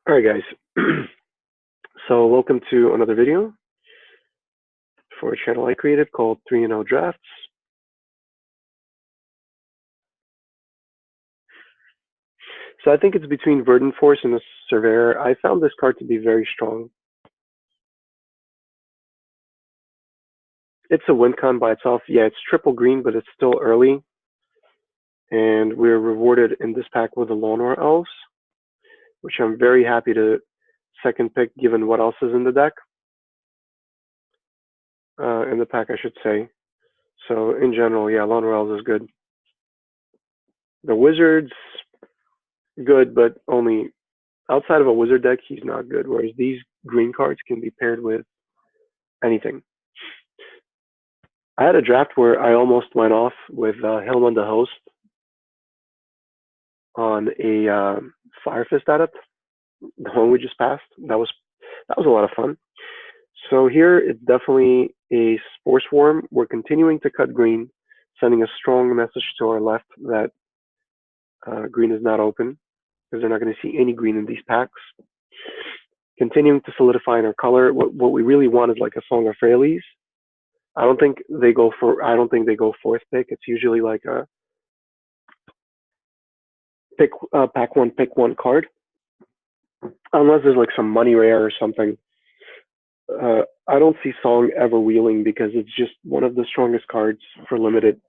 All right, guys. So welcome to another video for a channel I created called 3-0 Drafts. So I think it's between Verdant Force and the Surveyor. I found this card to be very strong. It's a win con by itself. Yeah, it's triple green, but it's still early. And we're rewarded in this pack with the Lawnmower Elves, which I'm very happy to second pick given what else is in the deck. In the pack, I should say. So in general, yeah, Lawnmower Elves is good. The Wizards, good, but only outside of a wizard deck, he's not good. Whereas these green cards can be paired with anything. I had a draft where I almost went off with Hilman the Host on a Fire Fist Adept, the one we just passed. That was a lot of fun. So here it's definitely a Spore Swarm. We're continuing to cut green, sending a strong message to our left that green is not open, because they're not going to see any green in these packs. Continuing to solidify in our color. What we really want is like a Song of Freyalise. I don't think they go fourth pick. It's usually like a pack one, pick one card, unless there's like some money rare or something. I don't see Song ever wheeling because it's just one of the strongest cards for limited.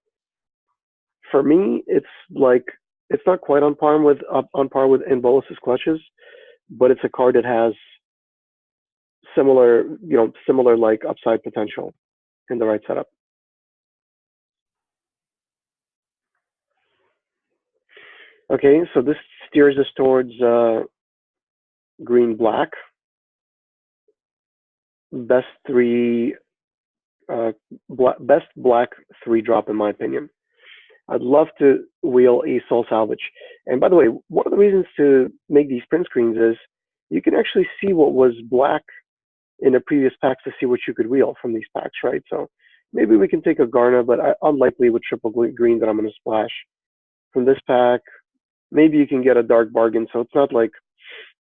For me, it's not quite on par with In Bolus's Clutches, but it's a card that has similar like upside potential in the right setup. Okay, so this steers us towards green black. Best black 3-drop in my opinion. I'd love to wheel a Soul Salvage. And by the way, one of the reasons to make these print screens is you can actually see what was black in the previous packs to see what you could wheel from these packs, right? So maybe we can take a Garna, but unlikely with triple green that I'm going to splash. From this pack, maybe you can get a Dark Bargain, so it's not like,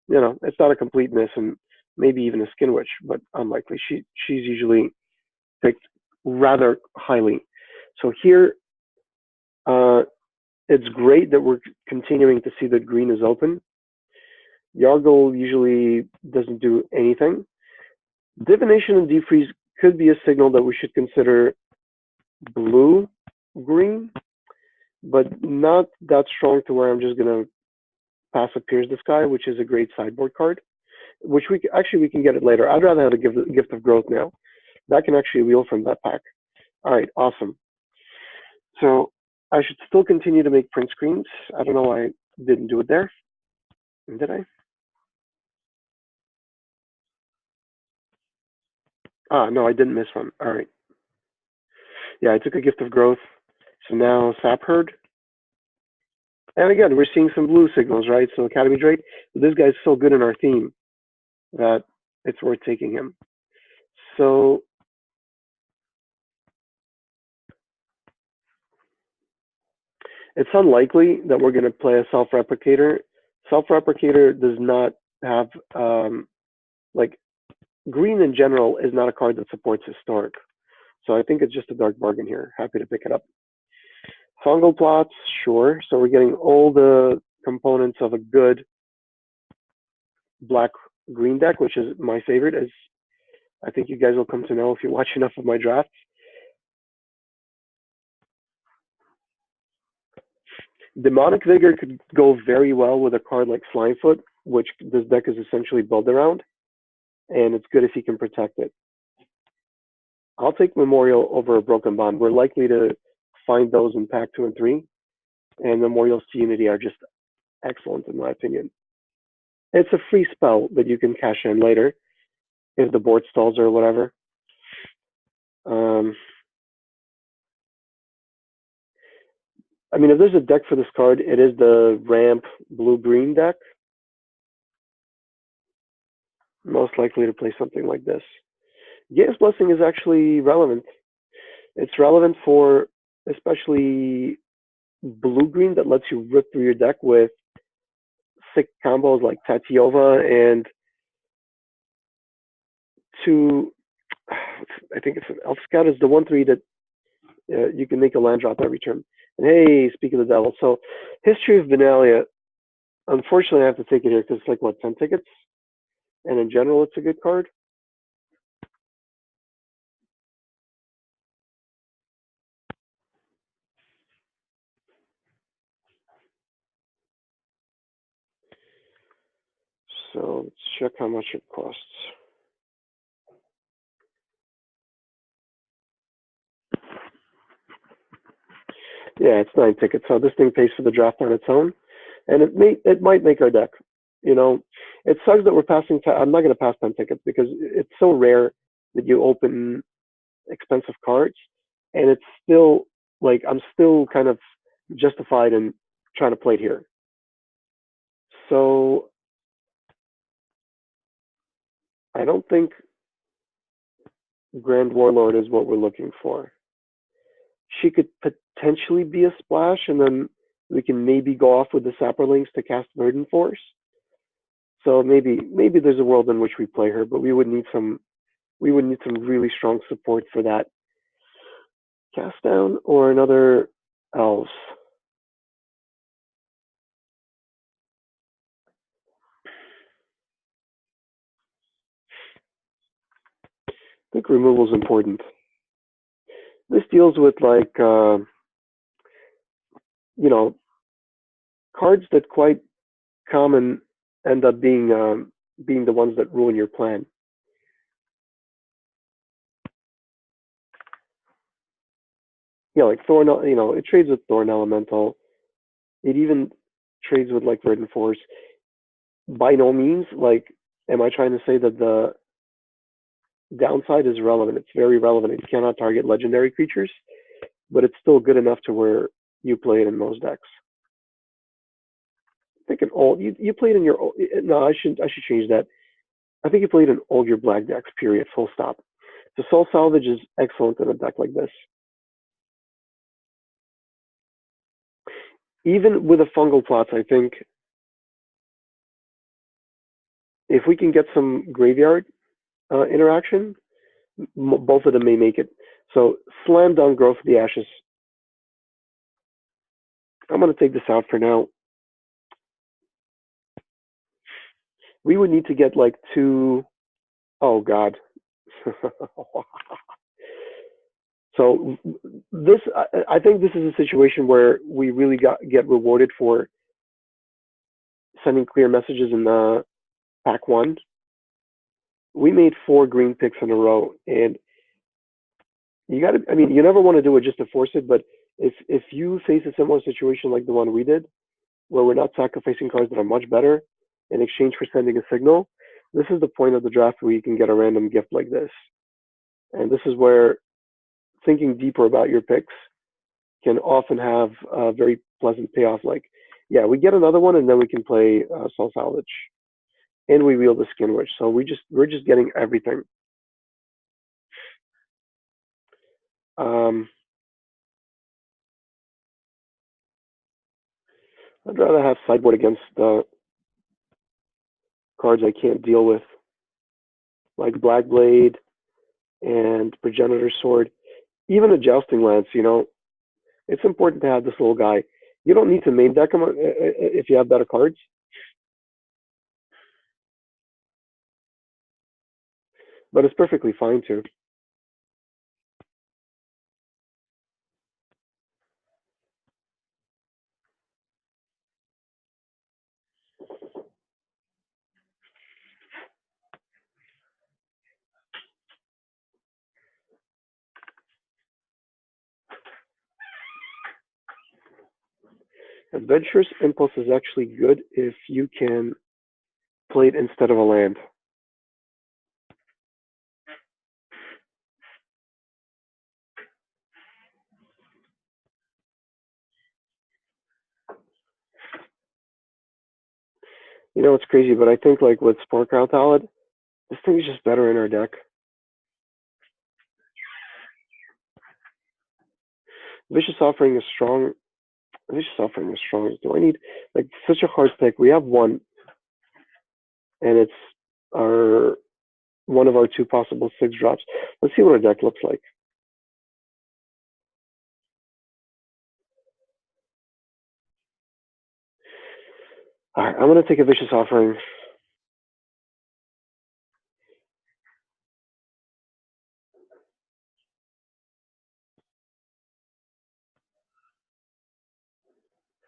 it's not a complete miss, and maybe even a Skin Witch, but unlikely. She's usually picked rather highly. So here, it's great that we're continuing to see that green is open. Yargle usually doesn't do anything. Divination and Defreeze could be a signal that we should consider blue-green, but not that strong to where I'm just going to pass up Pierce the Sky, which is a great sideboard card, which we can get it later. I'd rather have a Gift of Growth now. That can actually wheel from that pack. All right, awesome. So I should still continue to make print screens. I don't know why I didn't do it there. Did I? No, I didn't miss one. All right. Yeah, I took a Gift of Growth. So now Sap Herd. And again, we're seeing some blue signals, right? So Academy Drake. But this guy's so good in our theme that it's worth taking him. So it's unlikely that we're going to play a Self-Replicator. Self-Replicator does not have, green in general is not a card that supports Historic. So I think it's just a Dark Bargain here. Happy to pick it up. Fungal Plots, sure. So we're getting all the components of a good black-green deck, which is my favorite, as I think you guys will come to know if you watch enough of my drafts. Demonic Vigor could go very well with a card like Slimefoot, which this deck is essentially built around, and it's good if he can protect it. I'll take Memorial over a Broken Bond. We're likely to find those in pack 2 and 3, and Memorials to Unity are just excellent in my opinion. It's a free spell that you can cash in later if the board stalls or whatever. I mean, if there's a deck for this card, it is the Ramp blue-green deck. Most likely to play something like this. Gaze Blessing is actually relevant. It's relevant for especially blue-green that lets you rip through your deck with sick combos like Tatiova and two. I think it's an Elf Scout is the 1/3 that you can make a land drop every turn. And hey, speak of the devil. So History of Benalia. Unfortunately, I have to take it here because it's like what 10 tickets, and in general, it's a good card. So let's check how much it costs. Yeah, it's 9 tickets. So this thing pays for the draft on its own, and it might make our deck. You know, it sucks that we're passing. I'm not going to pass 10 tickets because it's so rare that you open expensive cards, and it's still like I'm still kind of justified in trying to play it here. So I don't think Grand Warlord is what we're looking for. She could potentially be a splash, and then we can maybe go off with the Sapperlings to cast Verdant Force. So maybe there's a world in which we play her, but we would need some really strong support for that cast down or another elves. I think removal is important. This deals with like you know cards that quite common end up being the ones that ruin your plan. Yeah, like Thorn. It trades with Thorn Elemental. It even trades with like Verdant Force. By no means, like, am I trying to say that the downside is relevant? It's very relevant. It cannot target legendary creatures, but it's still good enough to where you play it in most decks. I think in all you played in your no, I should change that. I think you played in all your black decks. Period. Full stop. The Soul Salvage is excellent in a deck like this. Even with the fungal plots, I think if we can get some graveyard interaction, both of them may make it. So slam dunk Growth of the Ashes. I'm going to take this out for now. We would need to get like two. Oh God. So this, I think this is a situation where we really get rewarded for sending clear messages in the pack one. We made 4 green picks in a row, and you got to. I mean, you never want to do it just to force it, but if you face a similar situation like the one we did, where we're not sacrificing cards that are much better in exchange for sending a signal, this is the point of the draft where you can get a random gift like this. And this is where thinking deeper about your picks can often have a very pleasant payoff. Like, yeah, we get another one, and then we can play Soul Salvage, and we wheel the Skin Witch. So we're just getting everything. Um, I'd rather have sideboard against cards I can't deal with, like Black Blade and Progenitor Sword, even a Jousting Lance. It's important to have this little guy. You don't need to main deck him if you have better cards, but it's perfectly fine too. Adventurous Impulse is actually good if you can play it instead of a land. It's crazy, but I think like with Spore Talent, this thing is just better in our deck. Vicious Offering is strong. Vicious Offering is strong. Do I need like such a hard pick? We have one, and it's our one of our two possible 6 drops. Let's see what our deck looks like. All right, I'm gonna take a Vicious Offering.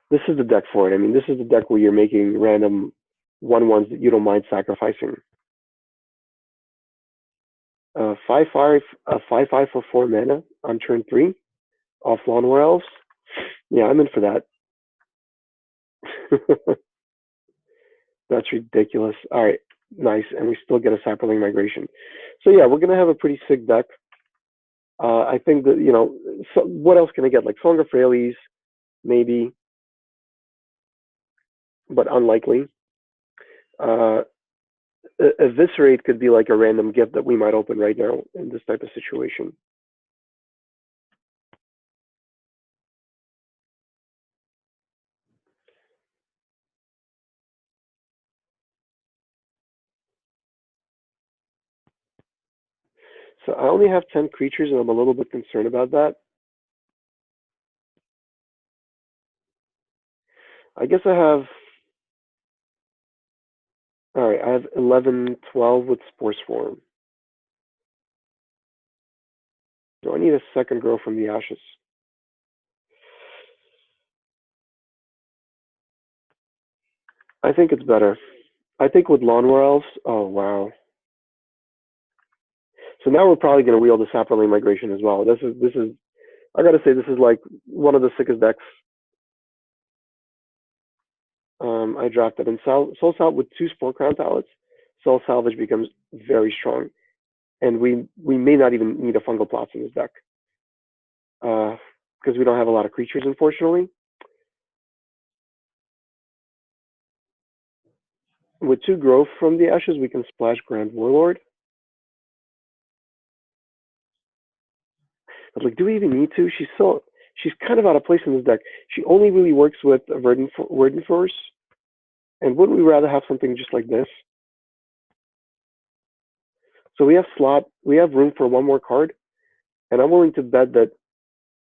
This is the deck for it. I mean, this is the deck where you're making random 1/1s that you don't mind sacrificing. 5/5, 5/5 for 4 mana on turn 3 off Lawnmower Elves. Yeah, I'm in for that. That's ridiculous. All right, nice, and we still get a Saproling Migration. So yeah, we're gonna have a pretty sick deck. I think that so what else can I get? Like Song of Frailes, maybe, but unlikely. Eviscerate could be like a random gift that we might open right now in this type of situation. So I only have 10 creatures, and I'm a little bit concerned about that. I guess I have. All right, I have 11, 12 with Spore Swarm. Do I need a second Grow from the Ashes? I think it's better. I think with Lawnmower Elves. Oh wow. So now we're probably going to wheel the Saproling Migration as well. This is. I gotta say, this is like one of the sickest decks I drafted. And Soul Salvage with 2 Spore Crown Palettes, Soul Salvage becomes very strong, and we may not even need a Fungal Plots in this deck because we don't have a lot of creatures, unfortunately. With 2 Growth from the Ashes, we can splash Grand Warlord. But like, do we even need to? She's kind of out of place in this deck. She only really works with Verdant Force, and wouldn't we rather have something just like this? So we have room for one more card, and I'm willing to bet that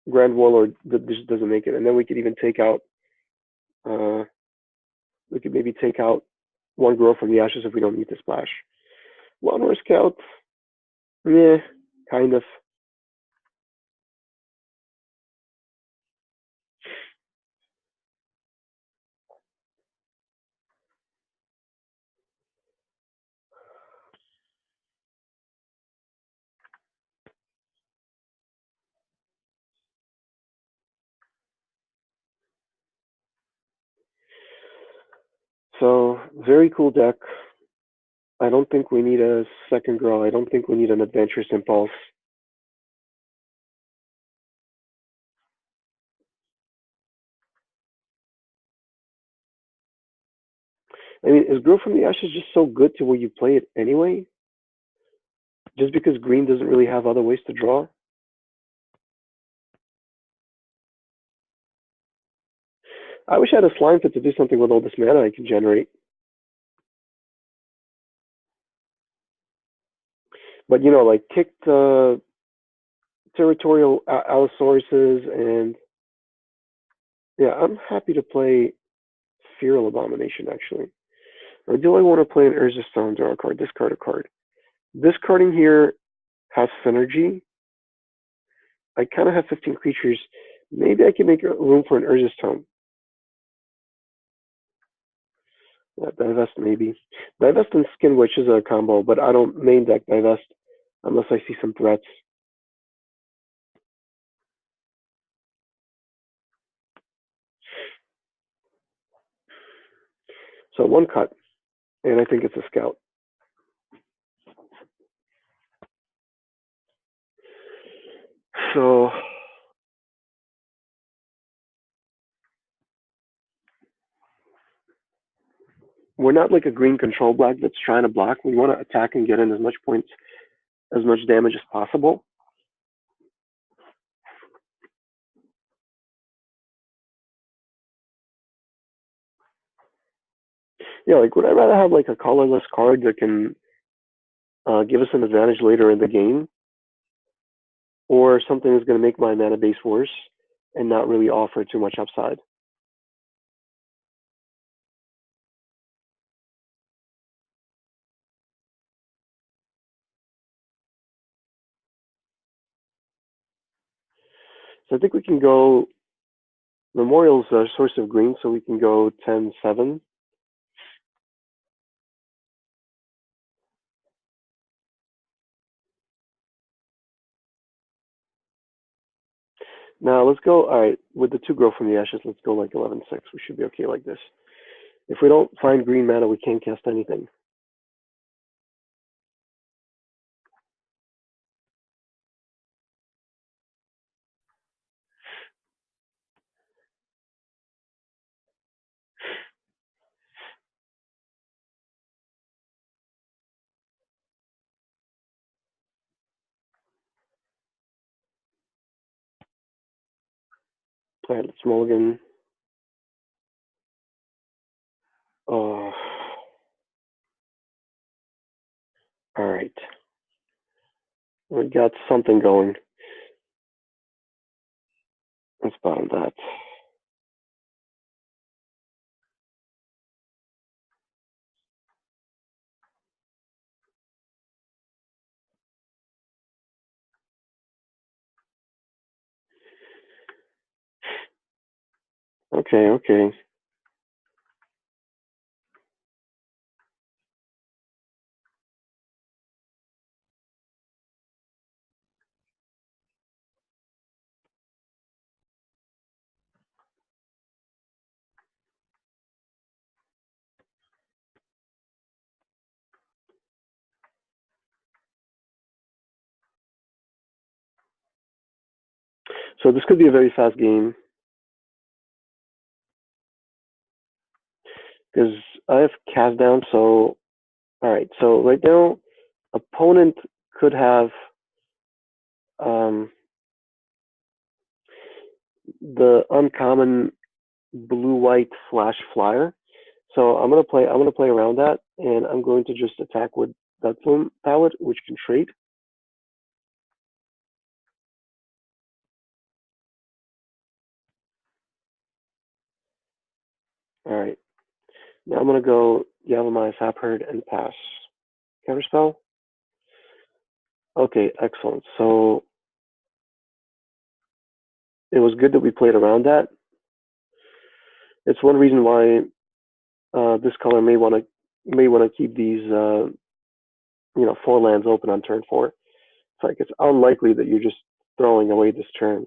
Grand Warlord just doesn't make it, and then we could even take out. We could maybe take out 1 Grow from the Ashes if we don't need to splash. Lawnmower Scout, yeah, kind of. So very cool deck. I don't think we need a second Grow. I don't think we need an Adventurous Impulse. I mean, is Grow from the Ashes just so good to where you play it anyway? Just because green doesn't really have other ways to draw? I wish I had a Slime Pit to do something with all this mana I can generate. But like kick the territorial Allosauruses, and yeah, I'm happy to play Feral Abomination actually. Or do I want to play an Urza Stone, draw a card, discard a card? Discarding here has synergy. I kind of have 15 creatures. Maybe I can make room for an Urza Stone. Yeah, Divest maybe. Divest and Skin Witch is a combo, but I don't main deck Divest unless I see some threats. So 1 cut, and I think it's a Scout. So we're not like a green control black that's trying to block. We want to attack and get in as much points, as much damage as possible. Yeah, like would I rather have like a colorless card that can give us an advantage later in the game, or something that's going to make my mana base worse and not really offer too much upside? So I think we can go. Memorial's a source of green, so we can go 10-7. Now let's go. All right, with the two grow from the ashes, let's go like 11-6. We should be okay like this. If we don't find green mana, we can't cast anything. All right, let's mulligan. Oh, all right. We got something going. Let's bottom that. Okay, okay. So this could be a very fast game because I have cast down. So all right. So right now, opponent could have um, the uncommon blue-white flash flyer. So I'm gonna play around that, and I'm going to just attack with that Bloom palette, which can trade. All right. Now I'm gonna go Yavimaya Herd and pass. Counterspell. Okay, excellent. So it was good that we played around that. It's one reason why this color may want to keep these 4 lands open on turn 4. It's like it's unlikely that you're just throwing away this turn.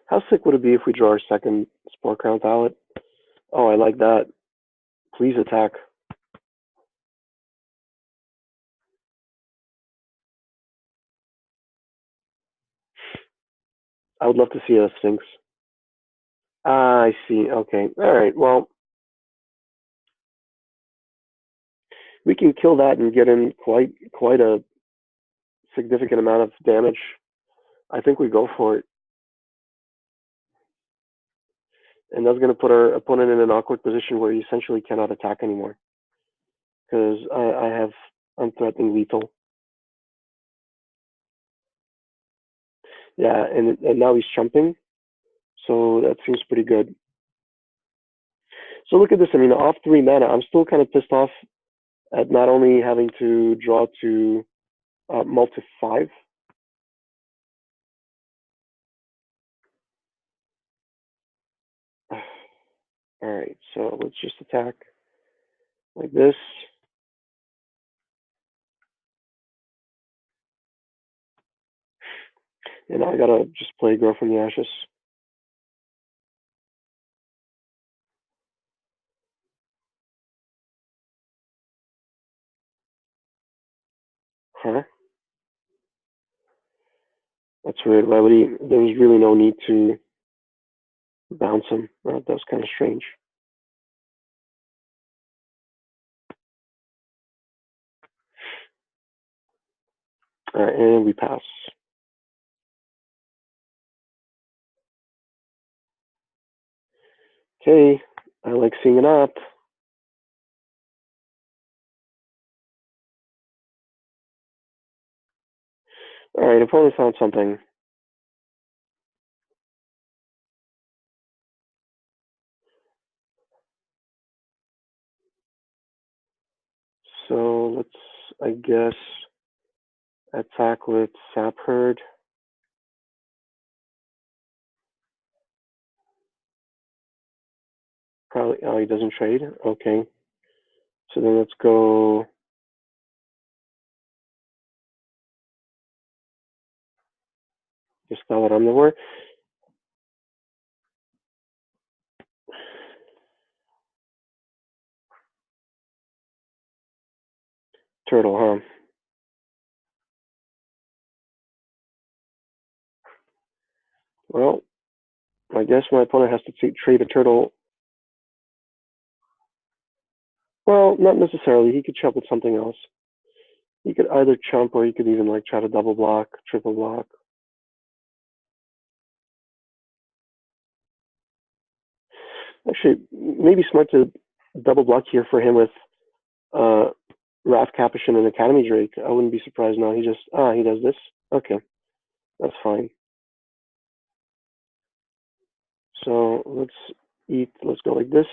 How sick would it be if we draw our second Spore Crown palette? Oh, I like that. Please attack. I would love to see a Sphinx. Ah, I see. Okay. All right. Well, we can kill that and get in quite a significant amount of damage. I think we go for it. And that's going to put our opponent in an awkward position where he essentially cannot attack anymore. Because I have unthreatening lethal. Yeah, and now he's jumping. So that seems pretty good. So look at this. I mean, off 3 mana, I'm still kind of pissed off at not only having to draw to multi 5. All right, so let's just attack like this. And I gotta just play Grow from the Ashes. Huh? That's weird. Why would he? There was really no need to bounce him. That was kind of strange. All right, and we pass. Okay, I like seeing an app. All right, opponent found something. So let's, I guess, attack with Sap Herd. Probably, oh, he doesn't trade? Okay. So then let's go. Just spell it on the word. Turtle, huh? Well, I guess my opponent has to trade a turtle. Well, not necessarily. He could chump with something else. He could either chump or he could even like try to double block, triple block. Actually, maybe smart to double block here for him with Wrath Capuchin and Academy Drake. I wouldn't be surprised now. He just, he does this. Okay, that's fine. So let's go like this.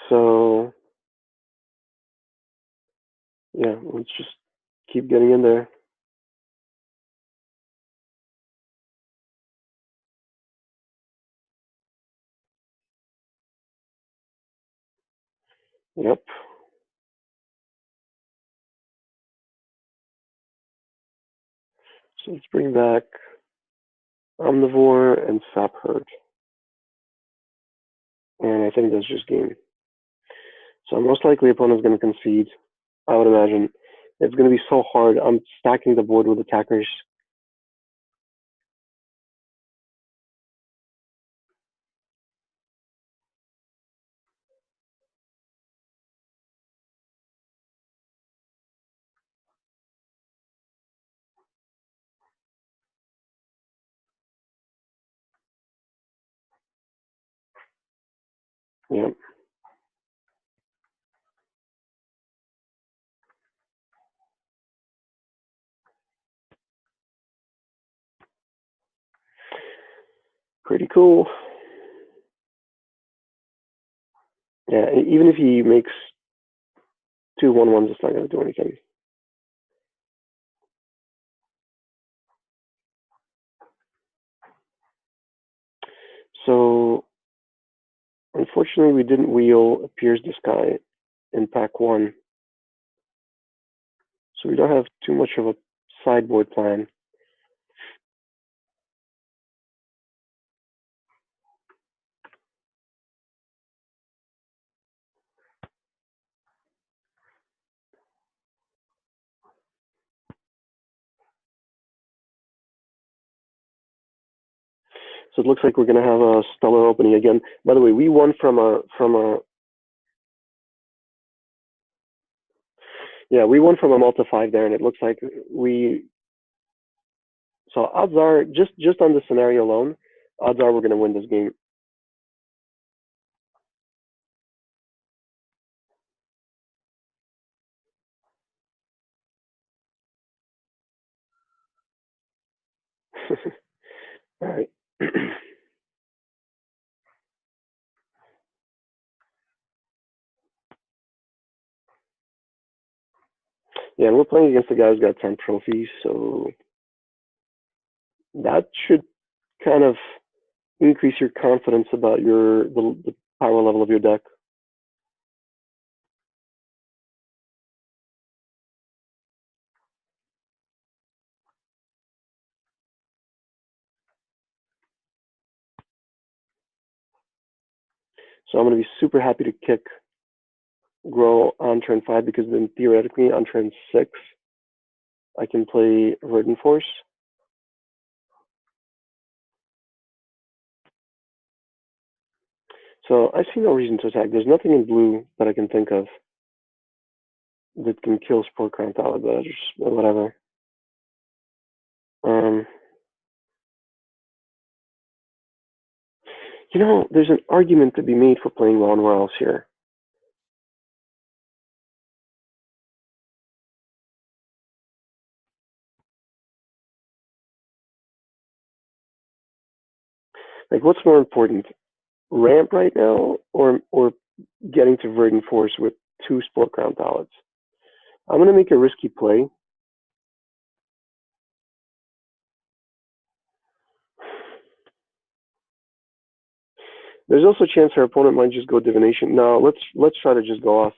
So yeah, let's just keep getting in there. Yep. So let's bring back Omnivore and Sap Herd. And I think that's just game. So most likely opponent's going to concede, I would imagine. It's going to be so hard. I'm stacking the board with attackers. Yep. Pretty cool. Yeah, even if he makes 2/1/1s, it's not going to do anything. So, unfortunately, we didn't wheel Appears the Sky in pack 1. So we don't have too much of a sideboard plan. So it looks like we're going to have a stellar opening again. By the way, we won from a Malta 5 there, and it looks like so odds are, just on the scenario alone, odds are we're going to win this game. All right. Yeah, and we're playing against a guy who's got 10 trophies, so that should kind of increase your confidence about the power level of your deck. So I'm going to be super happy to kick Grow on turn 5 because then theoretically on turn 6 I can play Verdant Force. So I see no reason to attack. There's nothing in blue that I can think of that can kill Spore Crown Thallid, but just whatever. You know, there's an argument to be made for playing Lawn Wells here. Like, what's more important, ramp right now, or getting to Verdant Force with 2 Spore Crown Thallids? I'm going to make a risky play. There's also a chance our opponent might just go Divination. No, let's try to just go off.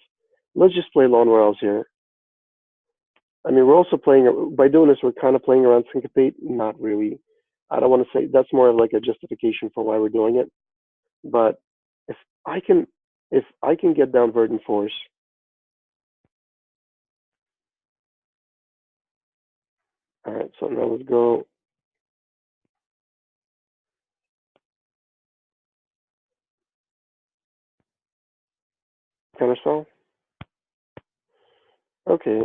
Let's just play Lawn Wells here. I mean, we're also playing, by doing this, we're kind of playing around Syncopate. Not really. I don't want to say, that's more of like a justification for why we're doing it. But if I can get down Verdant Force, all right, so now let's go Counterspell. Okay.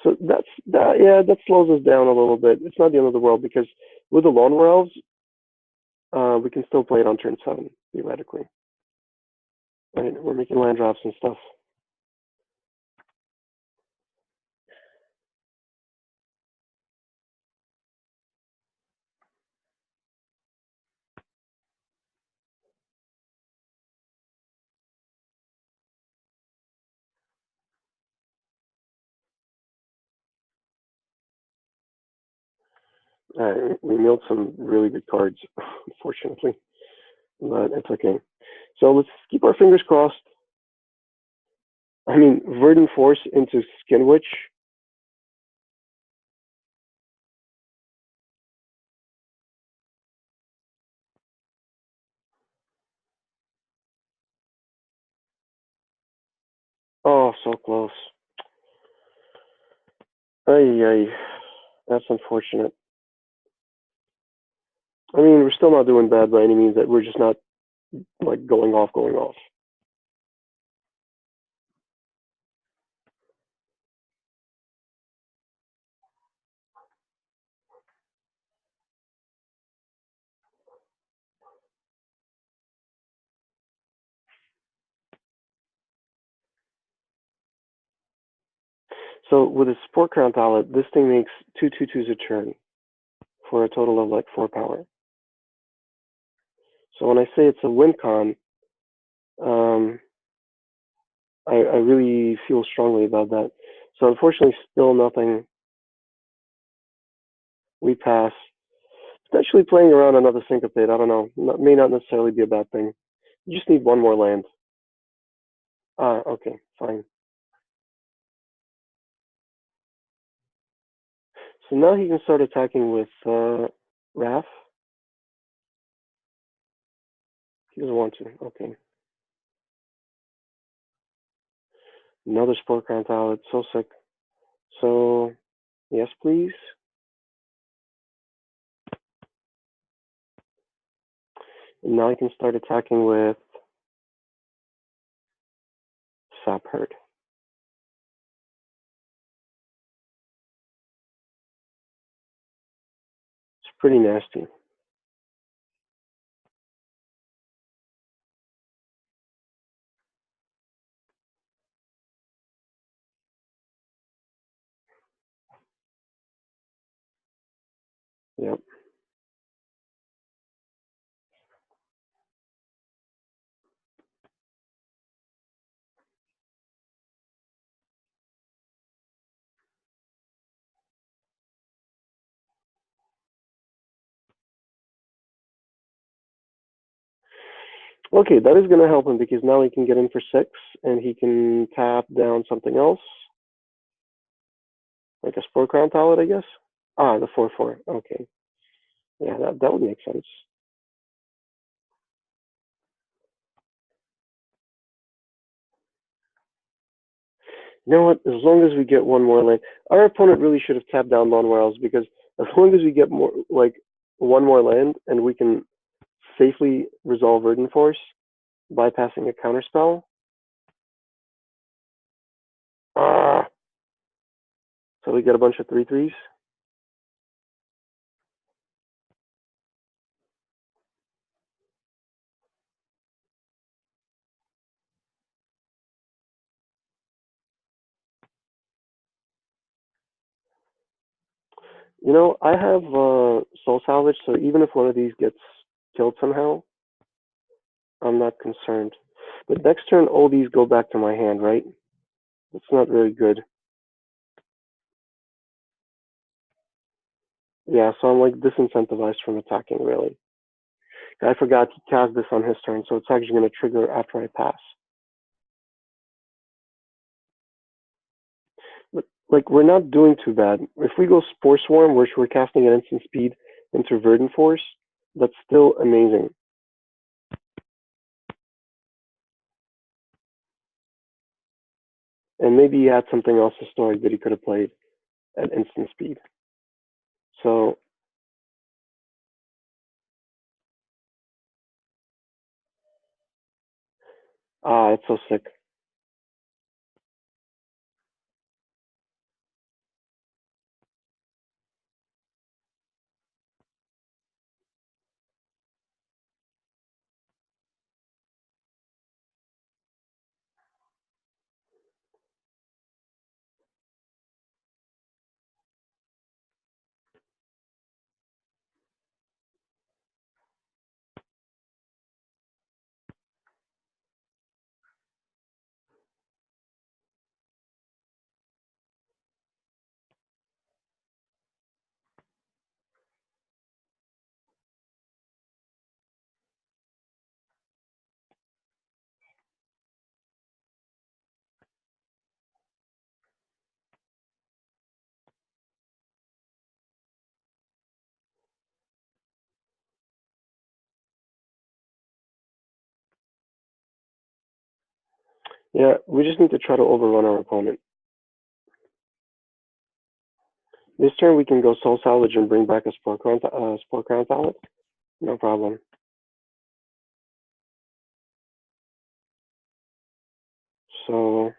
So yeah, that slows us down a little bit. It's not the end of the world because with the Lawn Elves, we can still play it on turn 7, theoretically. Right, we're making land drops and stuff. We milled some really good cards, unfortunately, but it's okay. So let's keep our fingers crossed. I mean, Verdant Force into Skin Witch. Oh, so close. Ay, that's unfortunate. I mean, we're still not doing bad by any means. That we're just not like going off. So with a Spore Crown Thallid, this thing makes 2/2/2s a turn for a total of like 4 power. So when I say it's a win con, I really feel strongly about that. So unfortunately, still nothing. We pass. Potentially playing around another Syncopate, I don't know. May not necessarily be a bad thing. You just need one more land. Okay, fine. So now he can start attacking with Wrath. He doesn't want to. Okay. Another Spore Crown Thallid. So sick. So, yes, please. And now I can start attacking with Sap Herd. It's pretty nasty. Yep. Okay, that is going to help him because now he can get in for 6 and he can tap down something else. Like a Spore Crown Thallid, I guess. The 4/4. Okay. Yeah, that would make sense. You know what? As long as we get one more land, our opponent really should have tapped down Monwells because as long as we get more, like one more land, and we can safely resolve Verdant Force, bypassing a counterspell. Ah, so we get a bunch of 3/3s. You know, I have Soul Salvage, so even if one of these gets killed somehow, I'm not concerned. But next turn, all these go back to my hand, right? It's not very good. Yeah, so I'm like disincentivized from attacking, really. I forgot he cast this on his turn, so it's actually going to trigger after I pass. But, like, we're not doing too bad. If we go Spore Swarm, which we're casting at instant speed into Verdant Force, that's still amazing. And maybe he had something else historic that he could have played at instant speed. So, it's so sick. Yeah, we just need to try to overrun our opponent. This turn we can go Soul Salvage and bring back a Spore Crown Talent. No problem. So,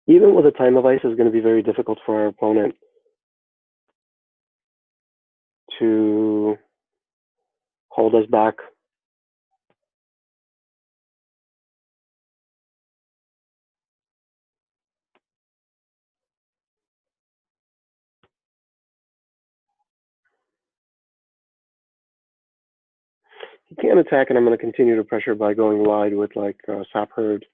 even with a Time of Ice, is going to be very difficult for our opponent to hold us back. He can't attack, and I'm going to continue to pressure by going wide with like Sap Herd.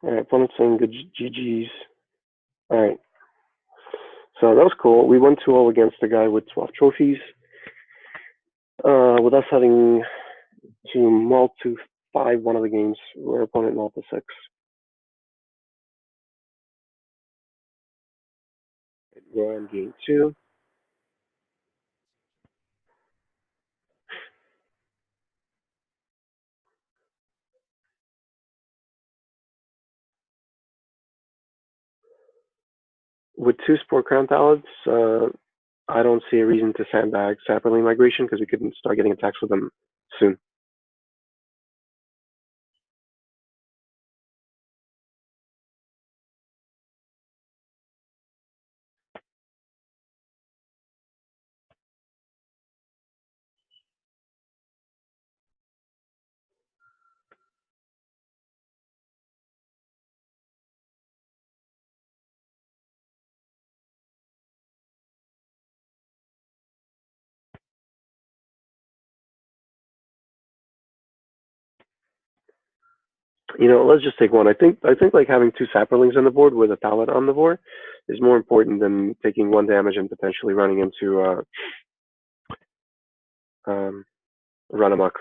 All right, opponent's saying good GGs. All right, so that was cool. We won 2-0 against a guy with 12 trophies. With us having to mult to 5 one of the games, where opponent mult to 6. We're on game 2. With 2 Spore Crown Talents, I don't see a reason to sandbag Saproling Migration because we could start getting attacks with them soon. Let's just take one. I think like having two Saprolings on the board with a Pallet Omnivore is more important than taking one damage and potentially running into um, run amok.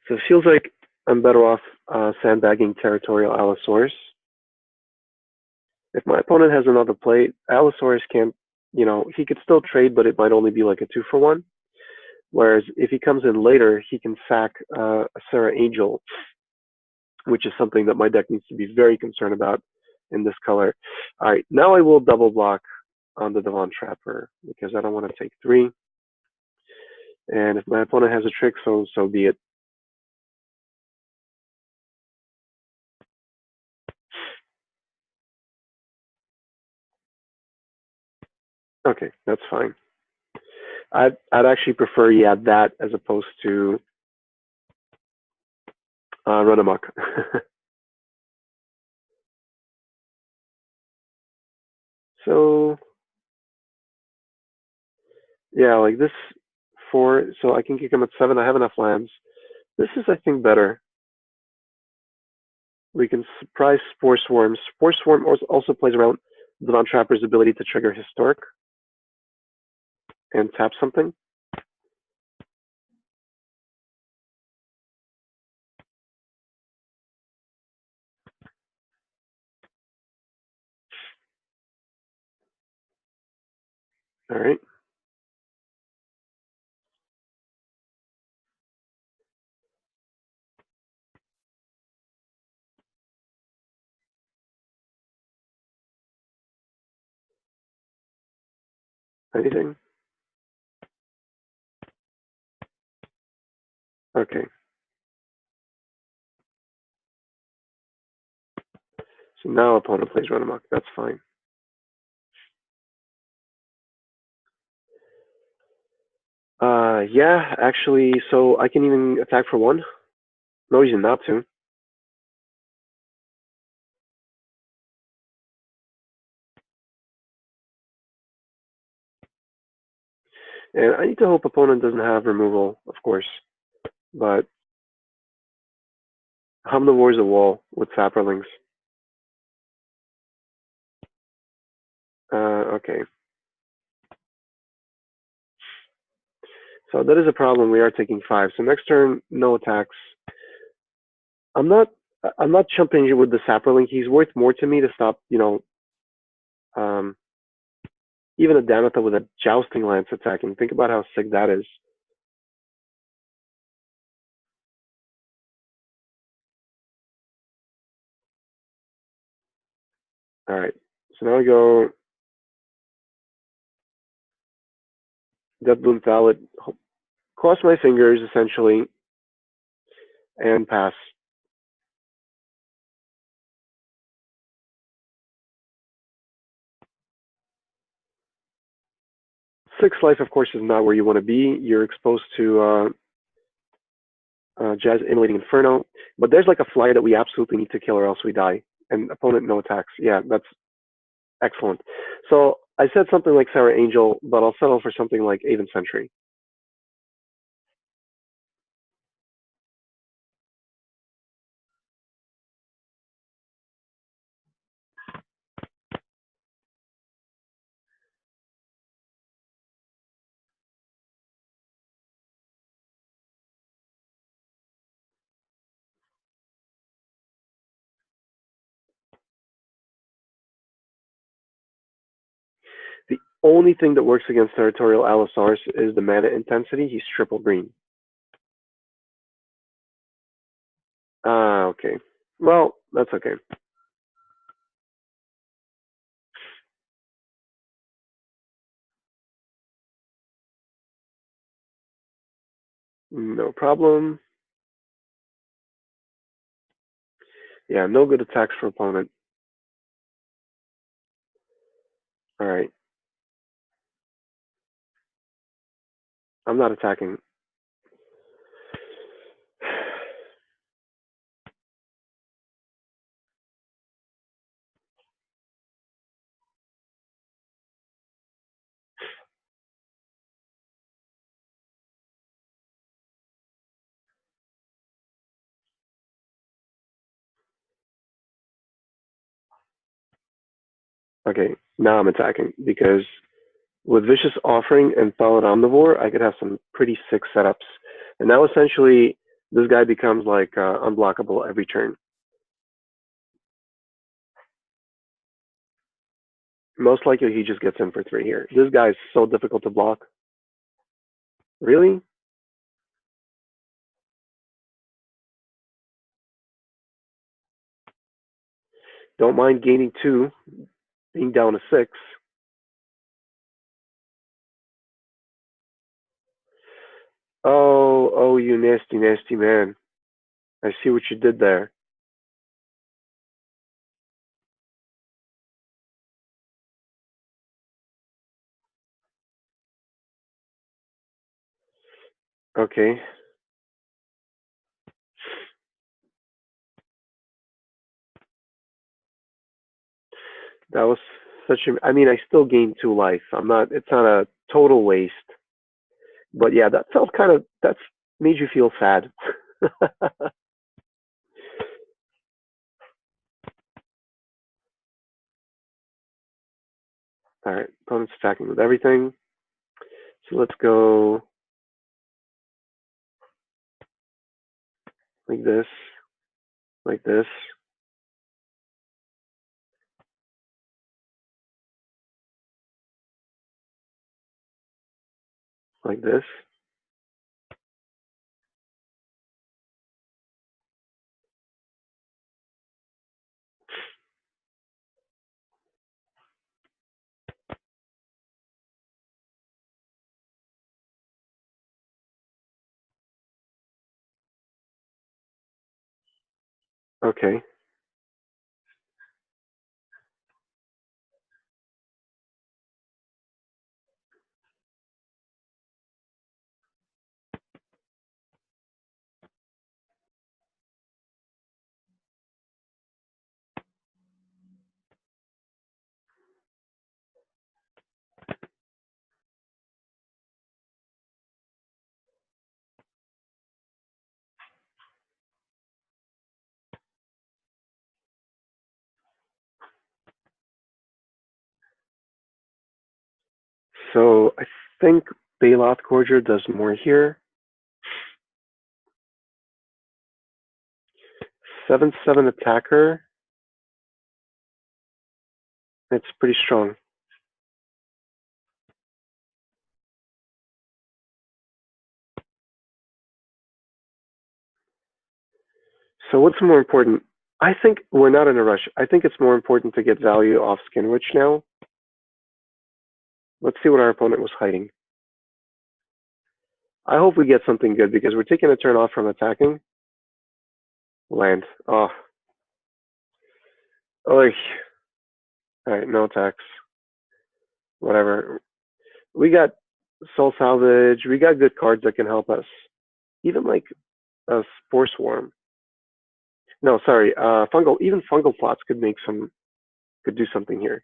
So it feels like I'm better off sandbagging Territorial Allosaurus. If my opponent has another play, Allosaurus can't, he could still trade, but it might only be like a 2-for-1. Whereas if he comes in later, he can sack a Sarah Angel, which is something that my deck needs to be very concerned about in this color. All right, now I will double block on the Devon Trapper because I don't want to take 3. And if my opponent has a trick, so be it. Okay, that's fine. I'd actually prefer that as opposed to run amok. So yeah, like this 4, so I can kick him at 7. I have enough lands. This is, I think, better. We can surprise Spore Swarm. Spore Swarm also plays around Devon Trapper's ability to trigger Historic and tap something. All right. Anything? Okay. So now opponent plays run amok. That's fine. Yeah, actually, so I can even attack for 1. No reason not to. And I need to hope opponent doesn't have removal, of course. But Omnivore's a wall with Saprolings. Okay. So that is a problem. We are taking 5. So next turn, no attacks. I'm not I'm not jumping with the Saproling. He's worth more to me to stop, um, even a Damatha with a Jousting Lance attacking. Think about how sick that is. All right. So now I go Death Bloom Ballad, cross my fingers essentially, and pass. 6 life, of course, is not where you want to be. You're exposed to Jazz Immolating Inferno, but there's like a flyer that we absolutely need to kill or else we die. And opponent no attacks. Yeah, that's excellent. So I said something like Sarah Angel, but I'll settle for something like Aven Sentry. The only thing that works against Territorial Allosaurus is the mana intensity. He's triple green. Ah, okay. Well, that's okay. No problem. Yeah, no good attacks for opponent. All right. I'm not attacking. Okay, now I'm attacking because with Vicious Offering and Solid Omnivore, I could have some pretty sick setups. And now essentially, this guy becomes like unblockable every turn. Most likely, he just gets in for 3 here. This guy is so difficult to block. Really? Don't mind gaining 2, being down to 6. Oh, you nasty, nasty man. I see what you did there. Okay. That was such a. I mean, I still gained 2 life. I'm not. It's not a total waste. But yeah, that felt kind of. That's made you feel sad. All right, opponent's attacking with everything. So let's go like this, like this, like this. Okay. So I think Bailout Gorger does more here. 7/7 attacker. It's pretty strong. So what's more important? I think we're not in a rush. I think it's more important to get value off Skinwitch now. Let's see what our opponent was hiding. I hope we get something good because we're taking a turn off from attacking. Land. Oh. Oy. Alright, no attacks. Whatever. We got Soul Salvage. We got good cards that can help us. Even like a Spore Swarm. No, sorry. Fungal. Even Fungal Plots could make some. Could do something here.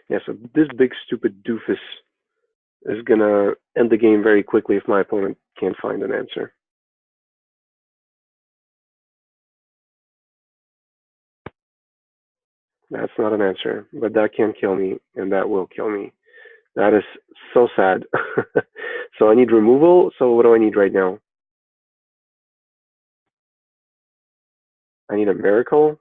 Yeah. So this big stupid doofus is gonna end the game very quickly if my opponent can't find an answer. That's not an answer, but that can kill me, and that will kill me. That is so sad. So I need removal. So what do I need right now? I need a miracle.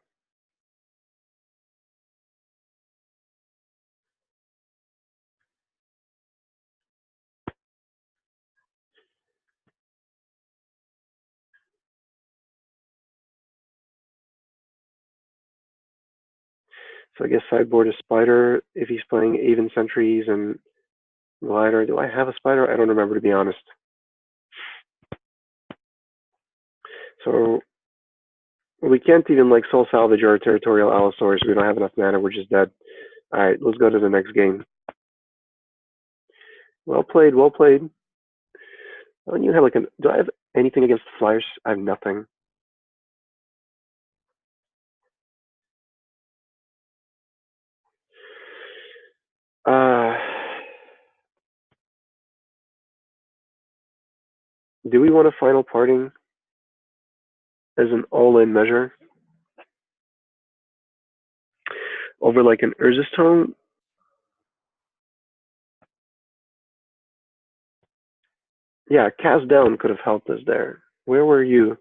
So I guess sideboard is Spider if he's playing Aven Sentries and Glider. Do I have a spider? I don't remember, to be honest. So we can't even like soul salvage our territorial Allosaurus. We don't have enough mana. We're just dead. All right, let's go to the next game. Well played, well played. I don't even have like do I have anything against flyers? I have nothing. Do we want a final parting as an all-in measure over like an Urza's Tome? Yeah, Cast Down could have helped us there. Where were you?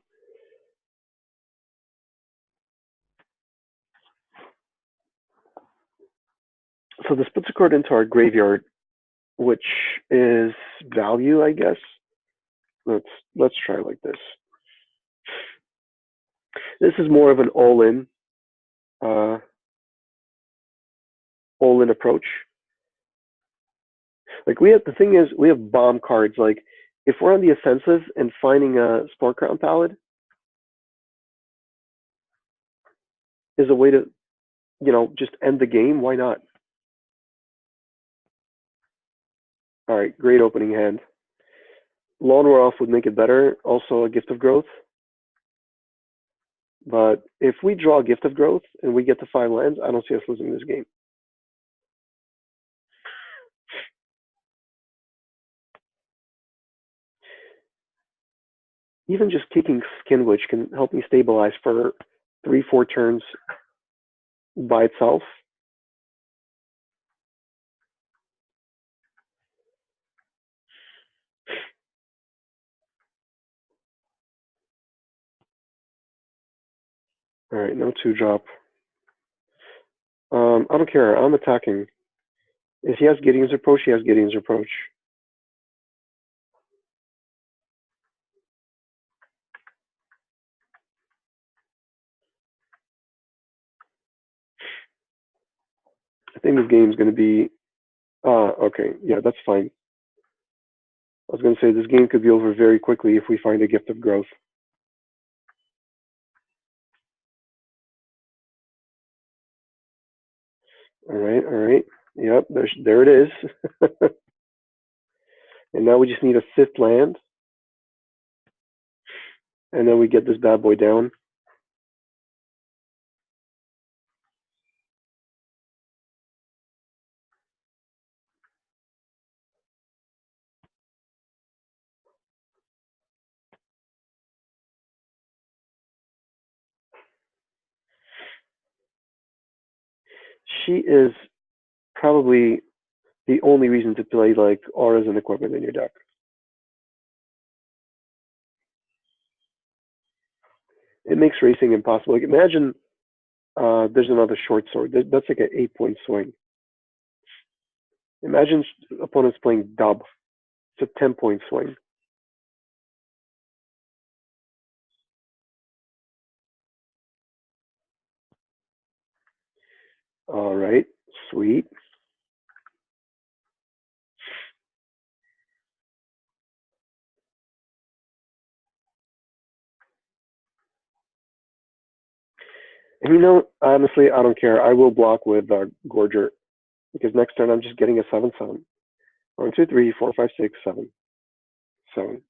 So this puts a card into our graveyard, which is value, I guess. Let's try like this. This is more of an all-in approach. Like the thing is, we have bomb cards. Like if we're on the offensive and finding a Spore Crown Pallid is a way to, just end the game. Why not? All right, great opening hand. Lawnmower off would make it better. Also a Gift of Growth. But if we draw a Gift of Growth and we get to 5 lands, I don't see us losing this game. Even just kicking Skinwitch can help me stabilize for 3-4 turns by itself. All right, no 2-drop. I don't care. I'm attacking. If he has Gideon's Approach, he has Gideon's Approach. I think this game's going to be... okay. Yeah, that's fine. I was going to say this game could be over very quickly if we find a Gift of Growth. All right. Yep, there it is. And now we just need a 5th land. And then we get this bad boy down. She is probably the only reason to play like auras and equipment in your deck. It makes racing impossible. Like imagine there's another short sword. That's like an 8-point swing. Imagine opponents playing dub. It's a 10-point swing. All right, sweet. And honestly, I don't care. I will block with Gorger because next turn I'm just getting a 7/7. 1, 2, 3, 4, 5, 6, 7. 7.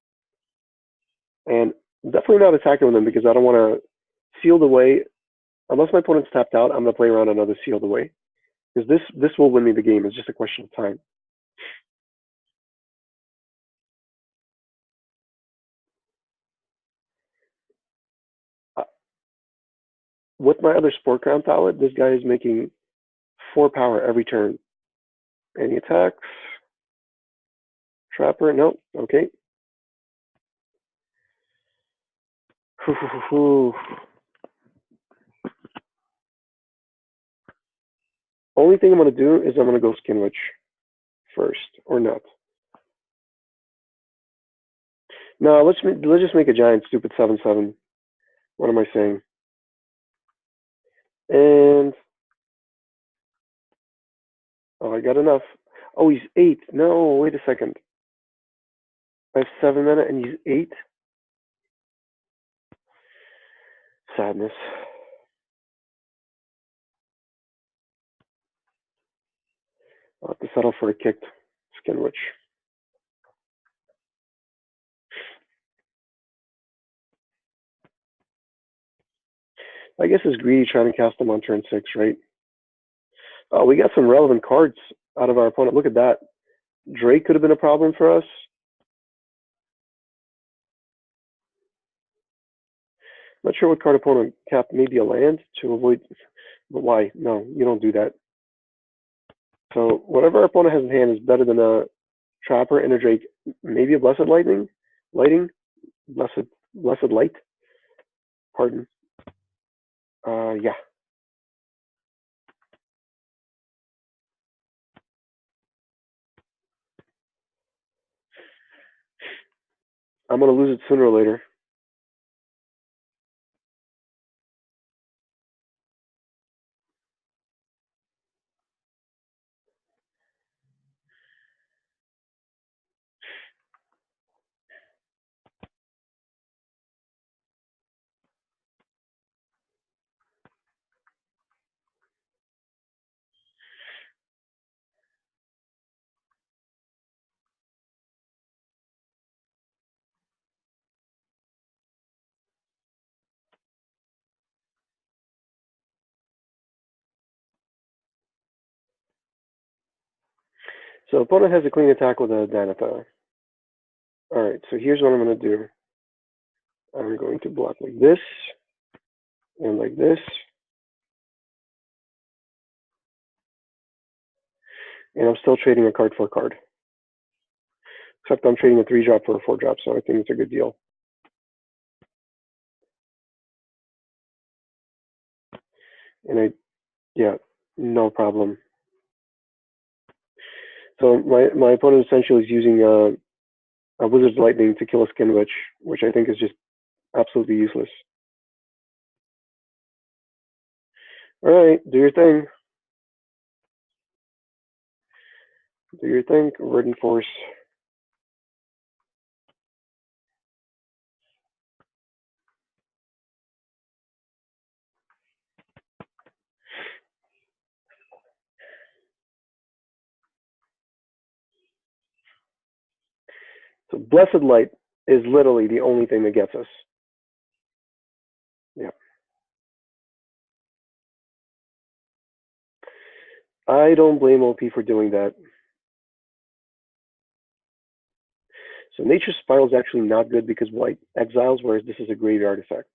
And definitely not attacking with them because I don't want to seal the way. Unless my opponent's tapped out, I'm going to play around another seal the way. Because this will win me the game. It's just a question of time. With my other Spore Crown Pallid, this guy is making 4 power every turn. Any attacks? Trapper? Nope. Okay. Only thing I'm going to do is I'm going to go Skinwitch first, or not. No, let's just make a giant stupid 7/7. What am I saying? And I got enough. Oh, he's 8. No, wait a second. I have 7 mana and he's 8. Sadness. I'll have to settle for a kicked Skinwitch. I guess it's greedy trying to cast them on turn 6, right? Oh, we got some relevant cards out of our opponent. Look at that. Drake could have been a problem for us. Not sure what card opponent capped. Maybe a land to avoid. But why? No, you don't do that. So whatever our opponent has in hand is better than a Trapper and a Drake. Maybe a Blessed Lighting? Blessed Light? Pardon. Yeah. I'm going to lose it sooner or later. So opponent has a clean attack with a Danitha. Alright, so here's what I'm going to do. I'm going to block like this, and like this. And I'm still trading a card for a card. Except I'm trading a 3-drop for a 4-drop, so I think it's a good deal. And yeah, no problem. So my opponent essentially is using a Wizard's Lightning to kill a Skinwitch, which I think is just absolutely useless. Alright, do your thing. Do your thing, Verdant Force. So Blessed Light is literally the only thing that gets us. Yeah. I don't blame OP for doing that. So Nature's Spiral is actually not good because white exiles, whereas this is a graveyard effect.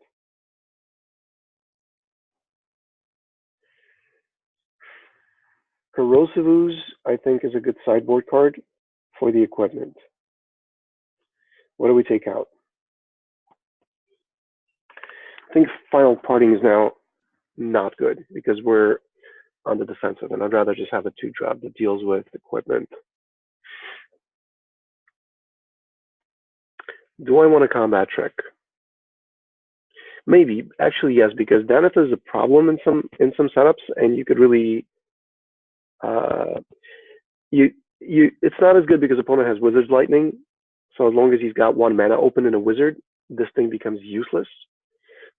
Corrosive Ooze, I think, is a good sideboard card for the equipment. What do we take out? I think Final Parting is now not good because we're on the defensive, and I'd rather just have a 2-drop that deals with equipment. Do I want a combat trick? Maybe. Actually, yes, because Danitha is a problem in some setups, and you could really it's not as good because opponent has Wizard's Lightning. So as long as he's got 1 mana open in a wizard, this thing becomes useless.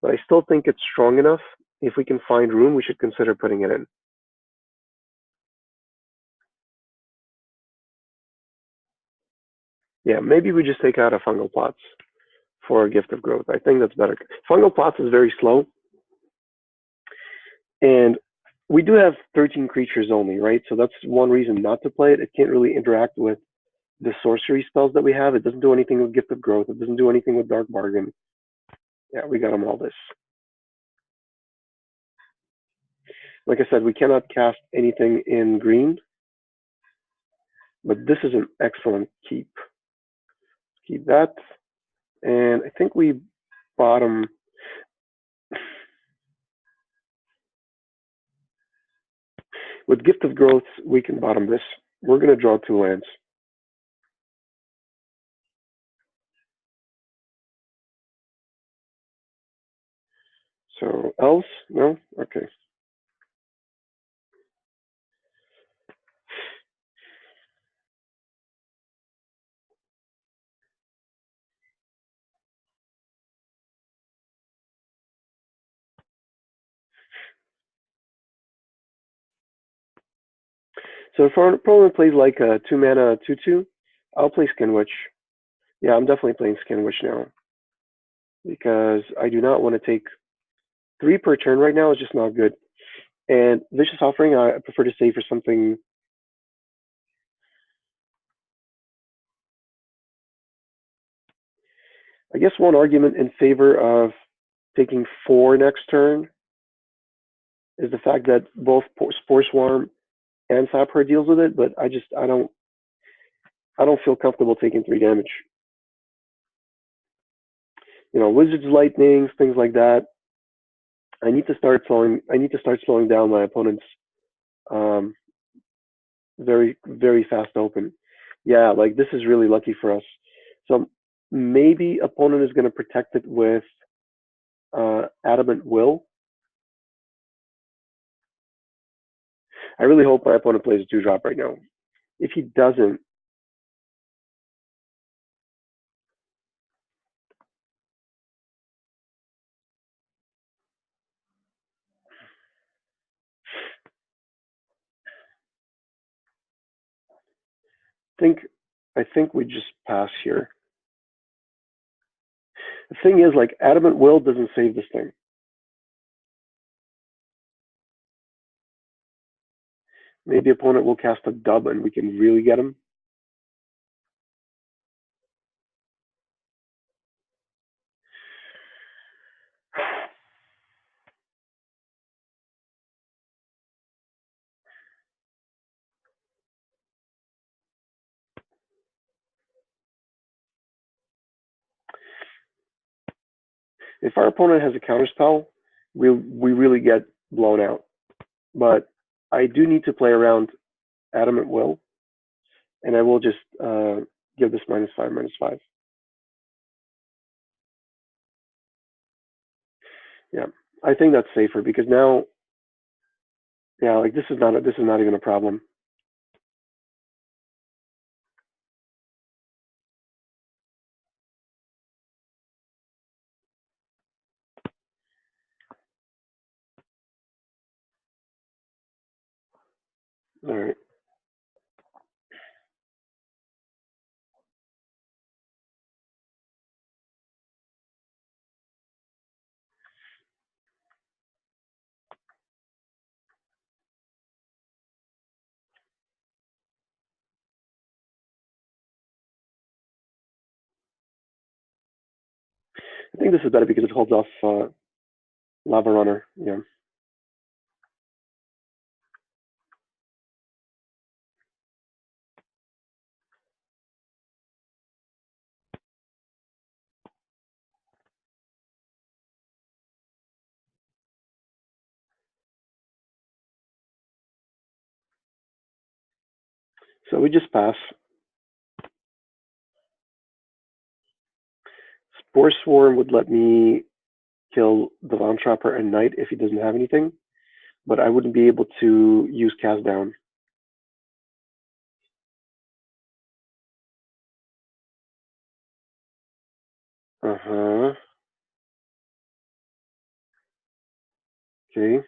But I still think it's strong enough. If we can find room, we should consider putting it in. Yeah, maybe we just take out a Fungal Plots for a Gift of Growth. I think that's better. Fungal Plots is very slow. And we do have 13 creatures only, right? So that's one reason not to play it. It can't really interact with the sorcery spells that we have. It doesn't do anything with Gift of Growth. It doesn't do anything with Dark Bargain. Yeah, we got them all this. Like I said, we cannot cast anything in green, but this is an excellent keep. Keep that. And I think we bottom. With Gift of Growth, we can bottom this. We're going to draw 2 lands. So else? No? Okay. So if our opponent plays like a 2 mana 2/2, I'll play Skinwitch. Yeah, I'm definitely playing Skinwitch now because I do not want to take 3 per turn right now. It's just not good. And Vicious Offering, I prefer to save for something. I guess one argument in favor of taking 4 next turn is the fact that both Spore Swarm and Sapper deals with it, but I don't feel comfortable taking 3 damage. You know, Wizard's Lightnings, things like that. I need to start slowing down my opponent's um, very fast open. Yeah, like this is really lucky for us. So maybe opponent is going to protect it with Adamant Will. I really hope my opponent plays a 2-drop right now. If he doesn't, think I think we just pass here. The thing is, like, Adamant Will doesn't save this thing. Maybe opponent will cast a dub and we can really get him. If our opponent has a counterspell, we really get blown out. But I do need to play around Adamant Will, and I will just give this -5/-5. Yeah, I think that's safer because now, yeah, like this is not even a problem. All right. I think this is better because it holds off Lava Runner. Yeah. So we just pass. Spore Swarm would let me kill the Von Trapper and Knight if he doesn't have anything, but I wouldn't be able to use Cast Down. Uh-huh. Okay.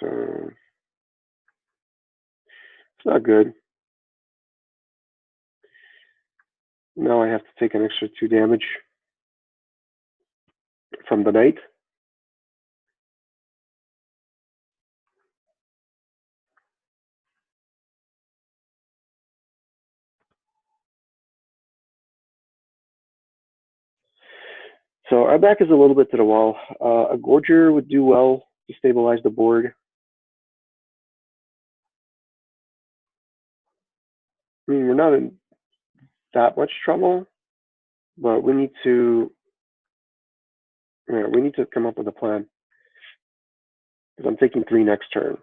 So it's not good. Now I have to take an extra 2 damage from the Knight. So our back is a little bit to the wall. A Gorger would do well to stabilize the board. I mean, we're not in that much trouble, but we need to come up with a plan because I'm taking 3 next turn.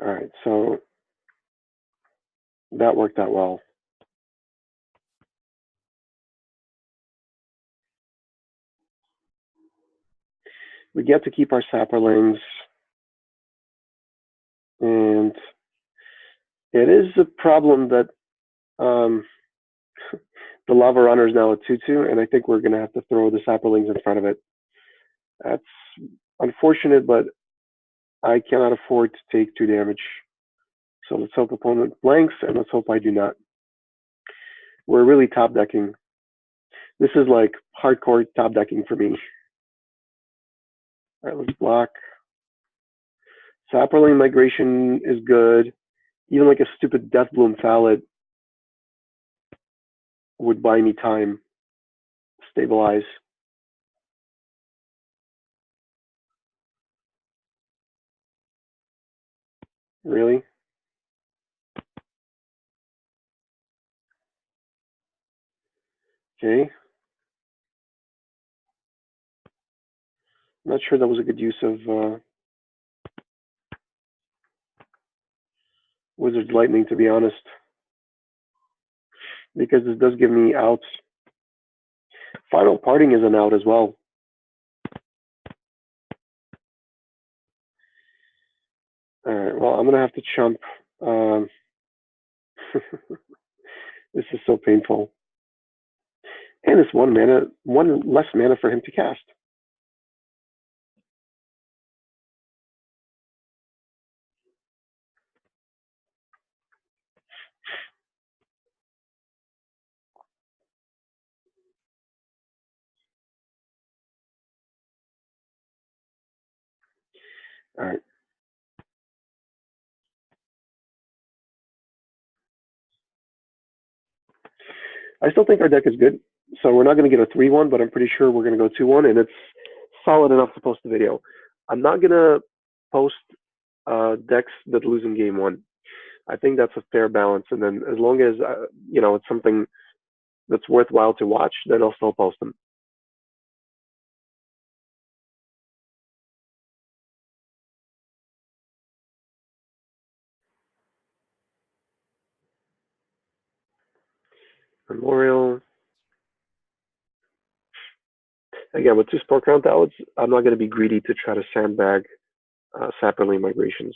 All right, so that worked out well. We get to keep our sapperlings, and it is a problem that the lava runner is now a 2/2, and I think we're going to have to throw the sapperlings in front of it. That's unfortunate, but I cannot afford to take 2 damage. So let's hope opponent blanks, and let's hope I do not. We're really top decking. This is like hardcore top decking for me. All right, let's block. Sapperling migration is good. Even like a stupid Deathbloom Fallet would buy me time. Stabilize. Really? Okay. I'm not sure that was a good use of Wizard's Lightning, to be honest, because this does give me outs. Final Parting is an out as well. All right, well, I'm going to have to chump. This is so painful. And it's one less mana for him to cast. All right. I still think our deck is good. So we're not going to get a 3-1, but I'm pretty sure we're going to go 2-1, and it's solid enough to post the video. I'm not going to post decks that lose in game 1. I think that's a fair balance. And then as long as, it's something that's worthwhile to watch, then I'll still post them. Memorial. Again, with 2 Spore Crown Talents, I'm not going to be greedy to try to sandbag Sapperling migrations.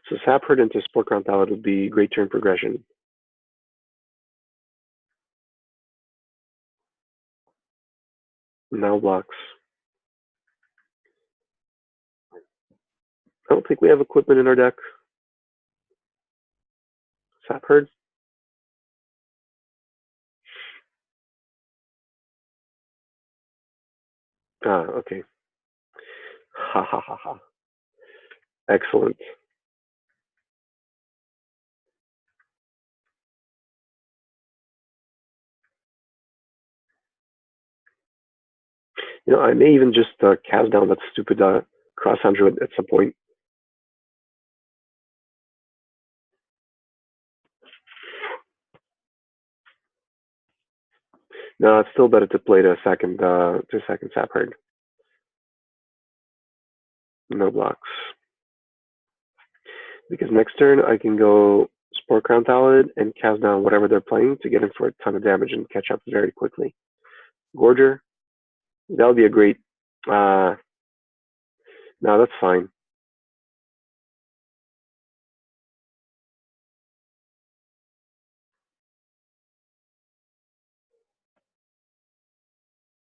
So Sapherd into Spore Crown Talent would be great turn progression. Now blocks. I don't think we have equipment in our deck. Sapherd. Okay. Ha ha ha ha. Excellent. I may even just cast down that stupid Cross Hundred at some point. No, it's still better to play the second Sapherd. No blocks. Because next turn I can go Spore Crown Talent and cast down whatever they're playing to get in for a ton of damage and catch up very quickly. Gorger, that would be a great. No, that's fine.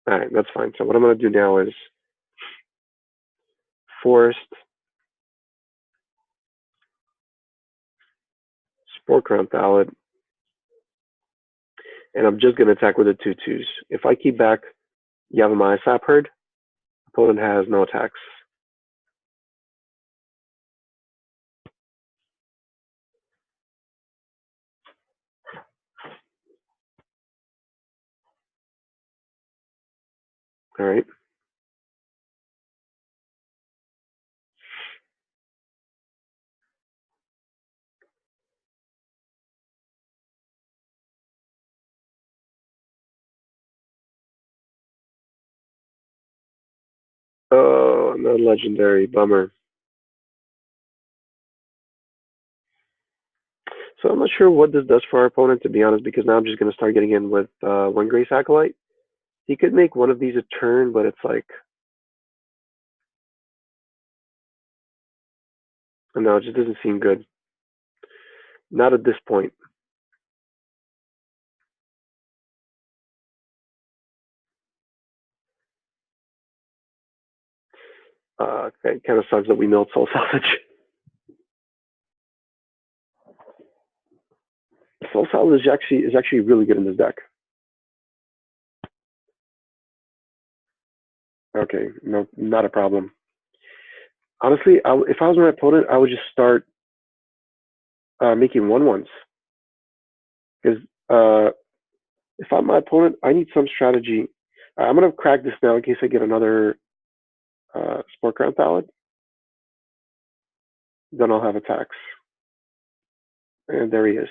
All right, that's fine. So what I'm going to do now is Forest, Spore Crown Talent, and I'm just going to attack with the 2/2s. If I keep back Yavimaya Sapherd, opponent has no attacks. All right. Oh, not legendary. Bummer. So I'm not sure what this does for our opponent, to be honest, because now I'm just going to start getting in with one Grace Acolyte. He could make one of these a turn, but it's like, no, it just doesn't seem good. Not at this point. It kind of sucks that we milled Soul Salvage. Soul Salvage is actually really good in this deck. Okay, no, not a problem. Honestly, if I was my opponent, I would just start making 1/1s. Because if I'm my opponent, I need some strategy. I'm going to crack this now in case I get another Sport Crown Ballad. Then I'll have attacks. And there he is.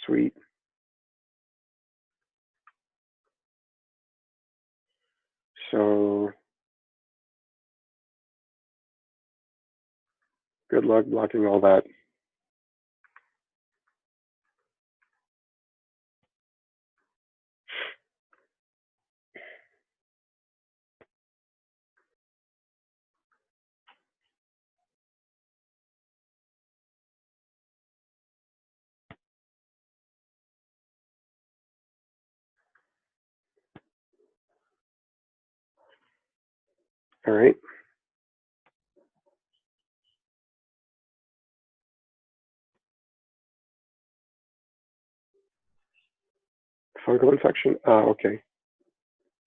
Sweet. So good luck blocking all that. All right. Fungal infection. Okay.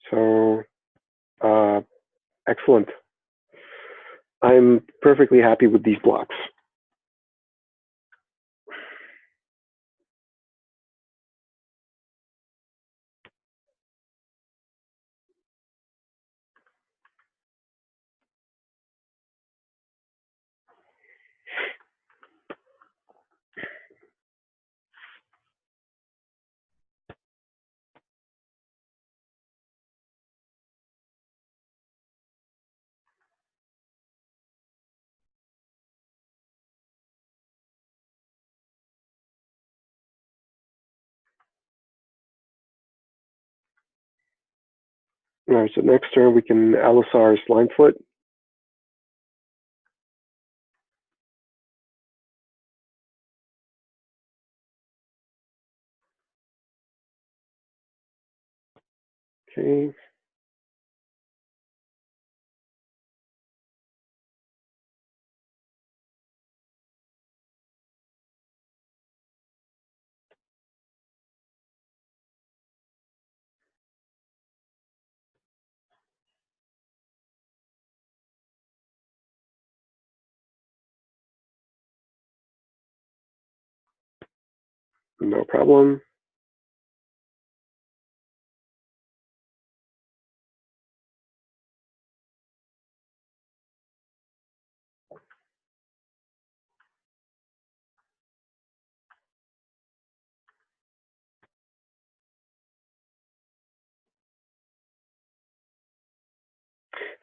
So excellent. I'm perfectly happy with these blocks. All right. So next turn we can Alisar Slimefoot. Okay. No problem.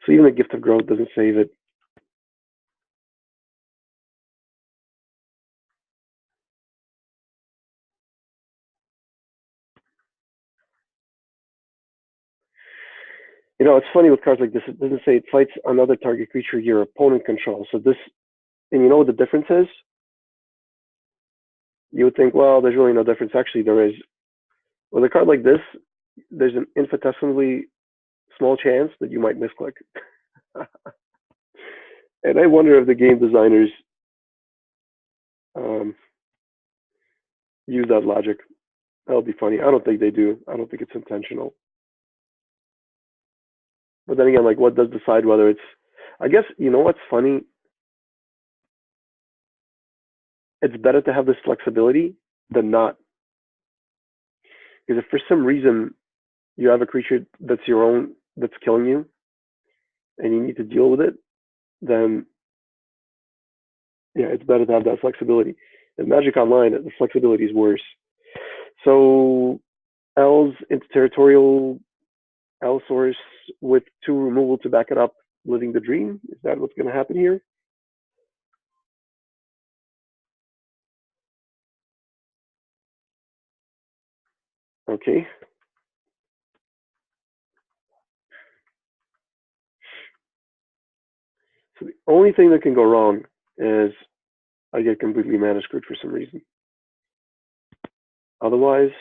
So even the Gift of Growth doesn't save it. You know, it's funny with cards like this. It doesn't say it fights another target creature your opponent controls. So this, and you know what the difference is? You would think, well, there's really no difference. Actually, there is. With a card like this, there's an infinitesimally small chance that you might misclick. And I wonder if the game designers um, use that logic. That'll be funny. I don't think they do. I don't think it's intentional. But then again, like, what does decide whether it's? I guess you know what's funny. It's better to have this flexibility than not. Because if for some reason you have a creature that's your own that's killing you, and you need to deal with it, then yeah, it's better to have that flexibility. In Magic Online, the flexibility is worse. So L's into territorial L source with 2 removal to back it up, living the dream. Is that what's going to happen here? Okay. So the only thing that can go wrong is I get completely mana screwed for some reason. Otherwise,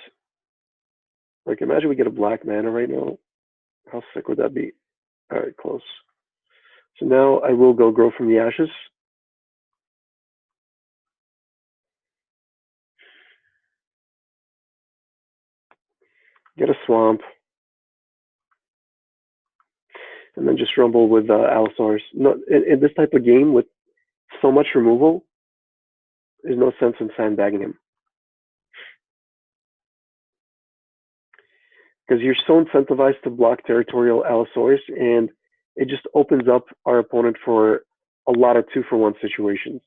like imagine we get a black mana right now. How sick would that be? All right, close. So now I will go grow from the ashes. Get a swamp. And then just rumble with Allosaurus. No, in this type of game with so much removal, there's no sense in sandbagging him. Because you're so incentivized to block territorial Allosaurus, and it just opens up our opponent for a lot of 2-for-1 situations.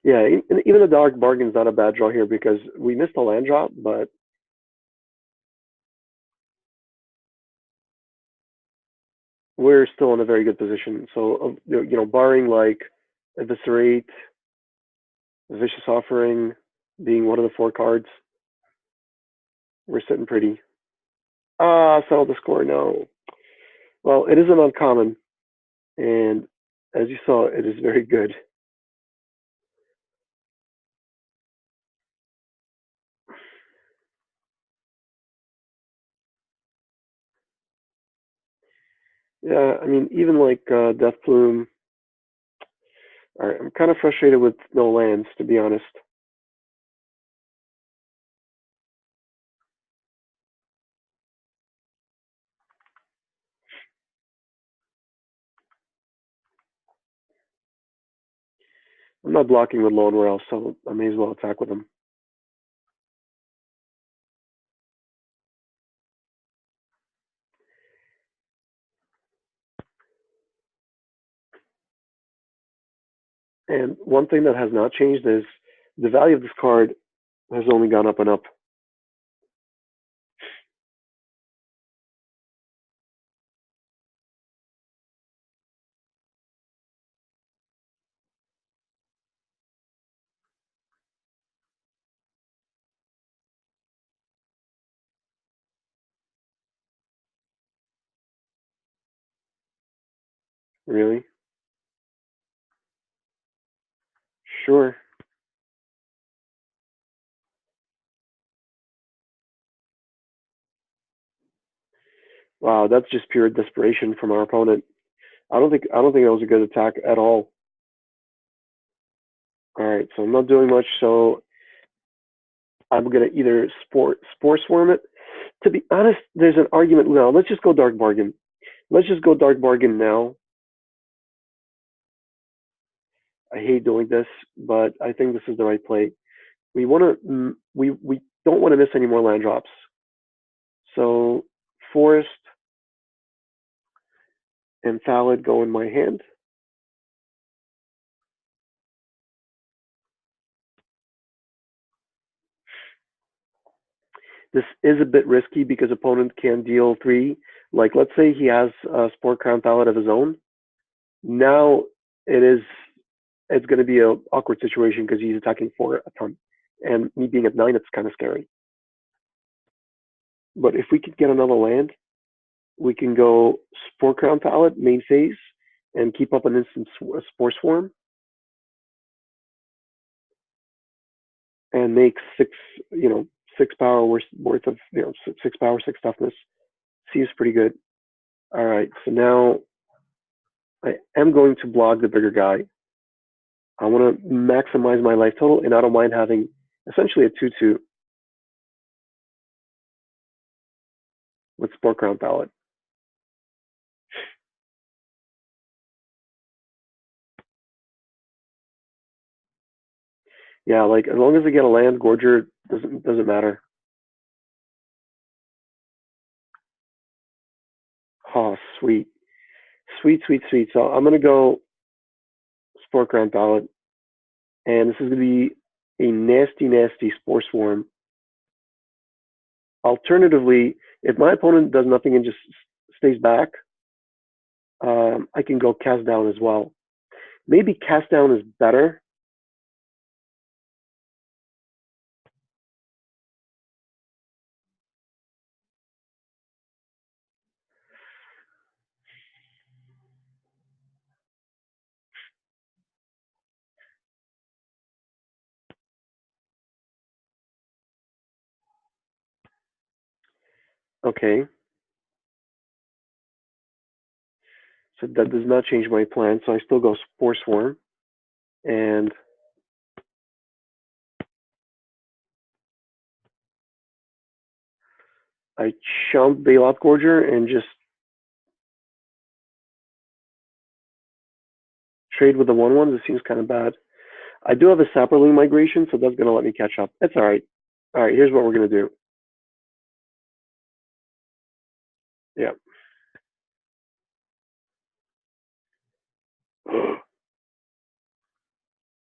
Yeah, even the Dark Bargain's not a bad draw here because we missed a land drop, but we're still in a very good position. So, barring like Eviscerate, Vicious Offering being one of the 4 cards, we're sitting pretty. Settle the score, no. Well, it is an uncommon, and as you saw, it is very good. Yeah, I mean, even like Death Plume. All right, I'm kind of frustrated with no lands, to be honest. I'm not blocking with Lone Rail, so I may as well attack with him. And one thing that has not changed is the value of this card has only gone up and up. Really? Sure. Wow, that's just pure desperation from our opponent. I don't think that was a good attack at all. All right, so I'm not doing much. So I'm gonna either spore swarm it. To be honest, there's an argument. No, let's just go Dark Bargain. Let's just go Dark Bargain now. I hate doing this, but I think this is the right play. We don't want to miss any more land drops. So Forest and Thallid go in my hand. This is a bit risky because opponent can deal 3. Like let's say he has a Spore Crown Thallid of his own. Now it's going to be an awkward situation because he's attacking 4 a ton, and me being at 9, it's kind of scary. But if we could get another land, we can go Spore Crown Thallid main phase and keep up an instant Spore Swarm and make 6 power worth of 6 power, 6 toughness. Seems pretty good. All right, so now I am going to block the bigger guy. I want to maximize my life total, and I don't mind having essentially a 2/2 with Spore Crown Thallid. Yeah, like as long as I get a land, Gorger doesn't matter. Oh, sweet. Sweet, sweet, sweet. So I'm going to go Spore Crown Ballad, and this is going to be a nasty, nasty Spore Swarm. Alternatively, if my opponent does nothing and just stays back, I can go Cast Down as well. Maybe Cast Down is better. Okay. So that does not change my plan. So I still go Spore Swarm. And I chump Bailout Gorger and just trade with the 1/1s. It seems kind of bad. I do have a Sapperling migration, so that's going to let me catch up. It's all right. All right, here's what we're going to do. Yeah.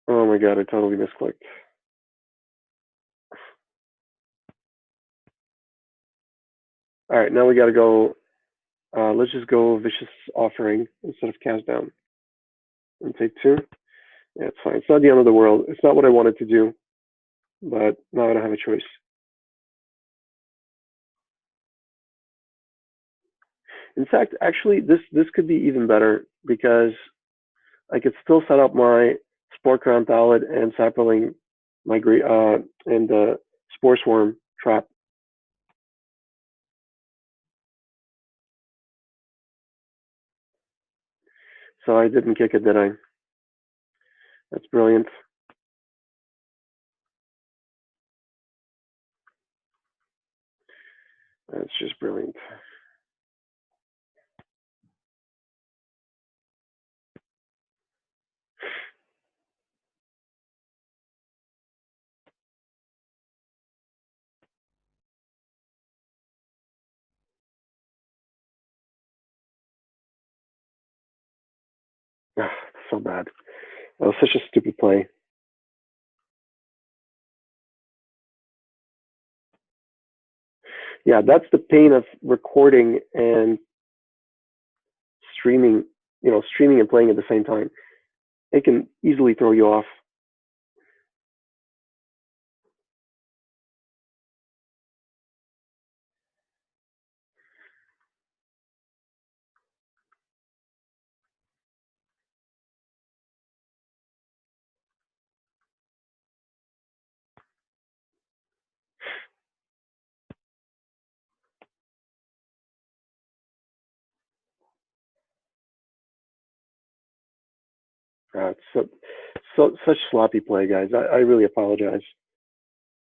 Oh my god, I totally misclicked. All right, now we got to go. Let's just go Vicious Offering instead of Cast Down. And take 2. Yeah, it's fine. It's not the end of the world. It's not what I wanted to do, but now I don't have a choice. In fact, actually, this could be even better because I could still set up my Spore Crown Ballad and Sapperling and Spore Swarm trap. So I didn't kick it, did I? That's brilliant. That's just brilliant. So bad. That was such a stupid play. Yeah, that's the pain of recording and streaming, streaming and playing at the same time. It can easily throw you off. It's such sloppy play, guys. I really apologize.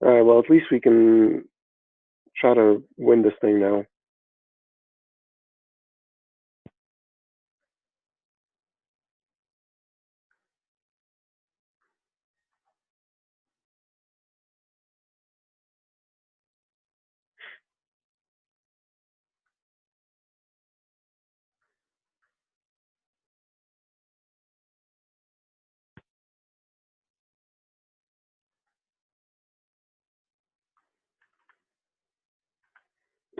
All right, well, at least we can try to win this thing now.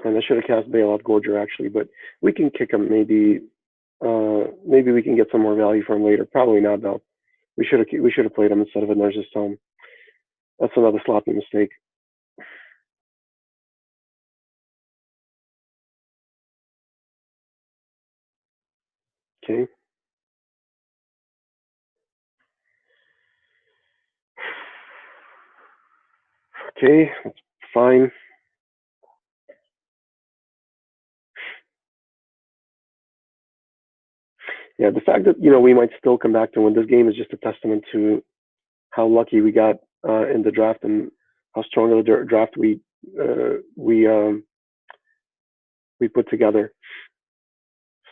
And I should have cast Bailout Gorger actually, but we can kick him. Maybe we can get some more value from him later. Probably not though. We should have played him instead of a Nurse's Tome. That's another sloppy mistake. Okay. Okay, that's fine. Yeah, the fact that we might still come back to win this game is just a testament to how lucky we got in the draft and how strong of a draft we put together.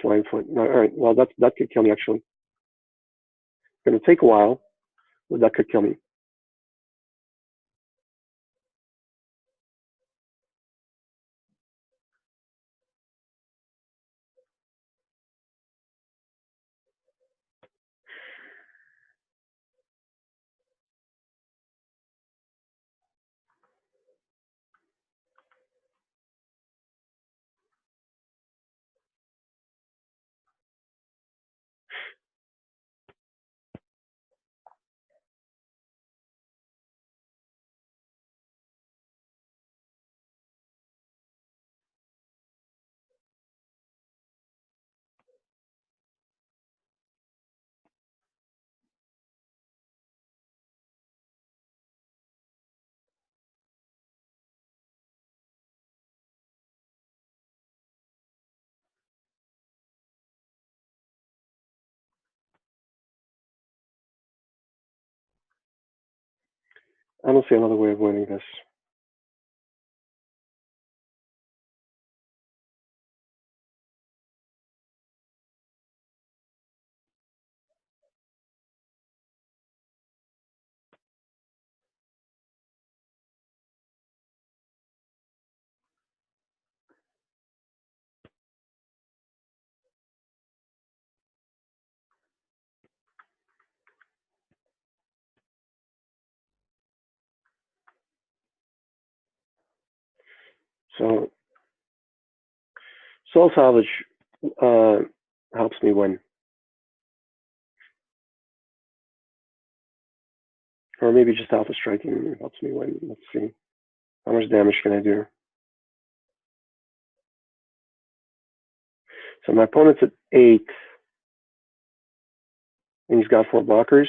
Slime foot. No, all right. Well, that could kill me actually. It's going to take a while, but that could kill me. I don't see another way of winning this. So Soul Salvage helps me win. Or maybe just Alpha Striking helps me win. Let's see. How much damage can I do? So my opponent's at 8. And he's got 4 blockers.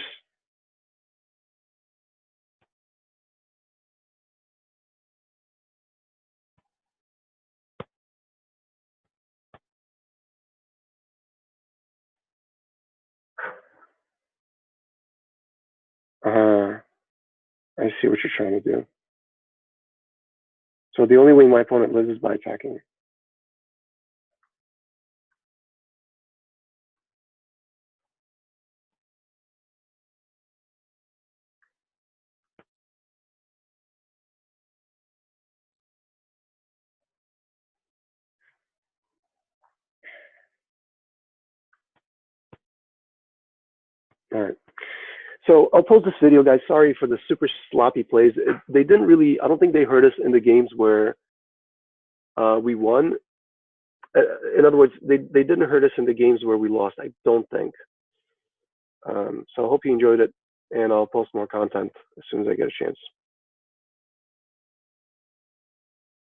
I see what you're trying to do. So the only way my opponent lives is by attacking. All right. So I'll post this video, guys. Sorry for the super sloppy plays. They didn't really, I don't think they hurt us in the games where we won. In other words, they didn't hurt us in the games where we lost, I don't think. So I hope you enjoyed it, and I'll post more content as soon as I get a chance.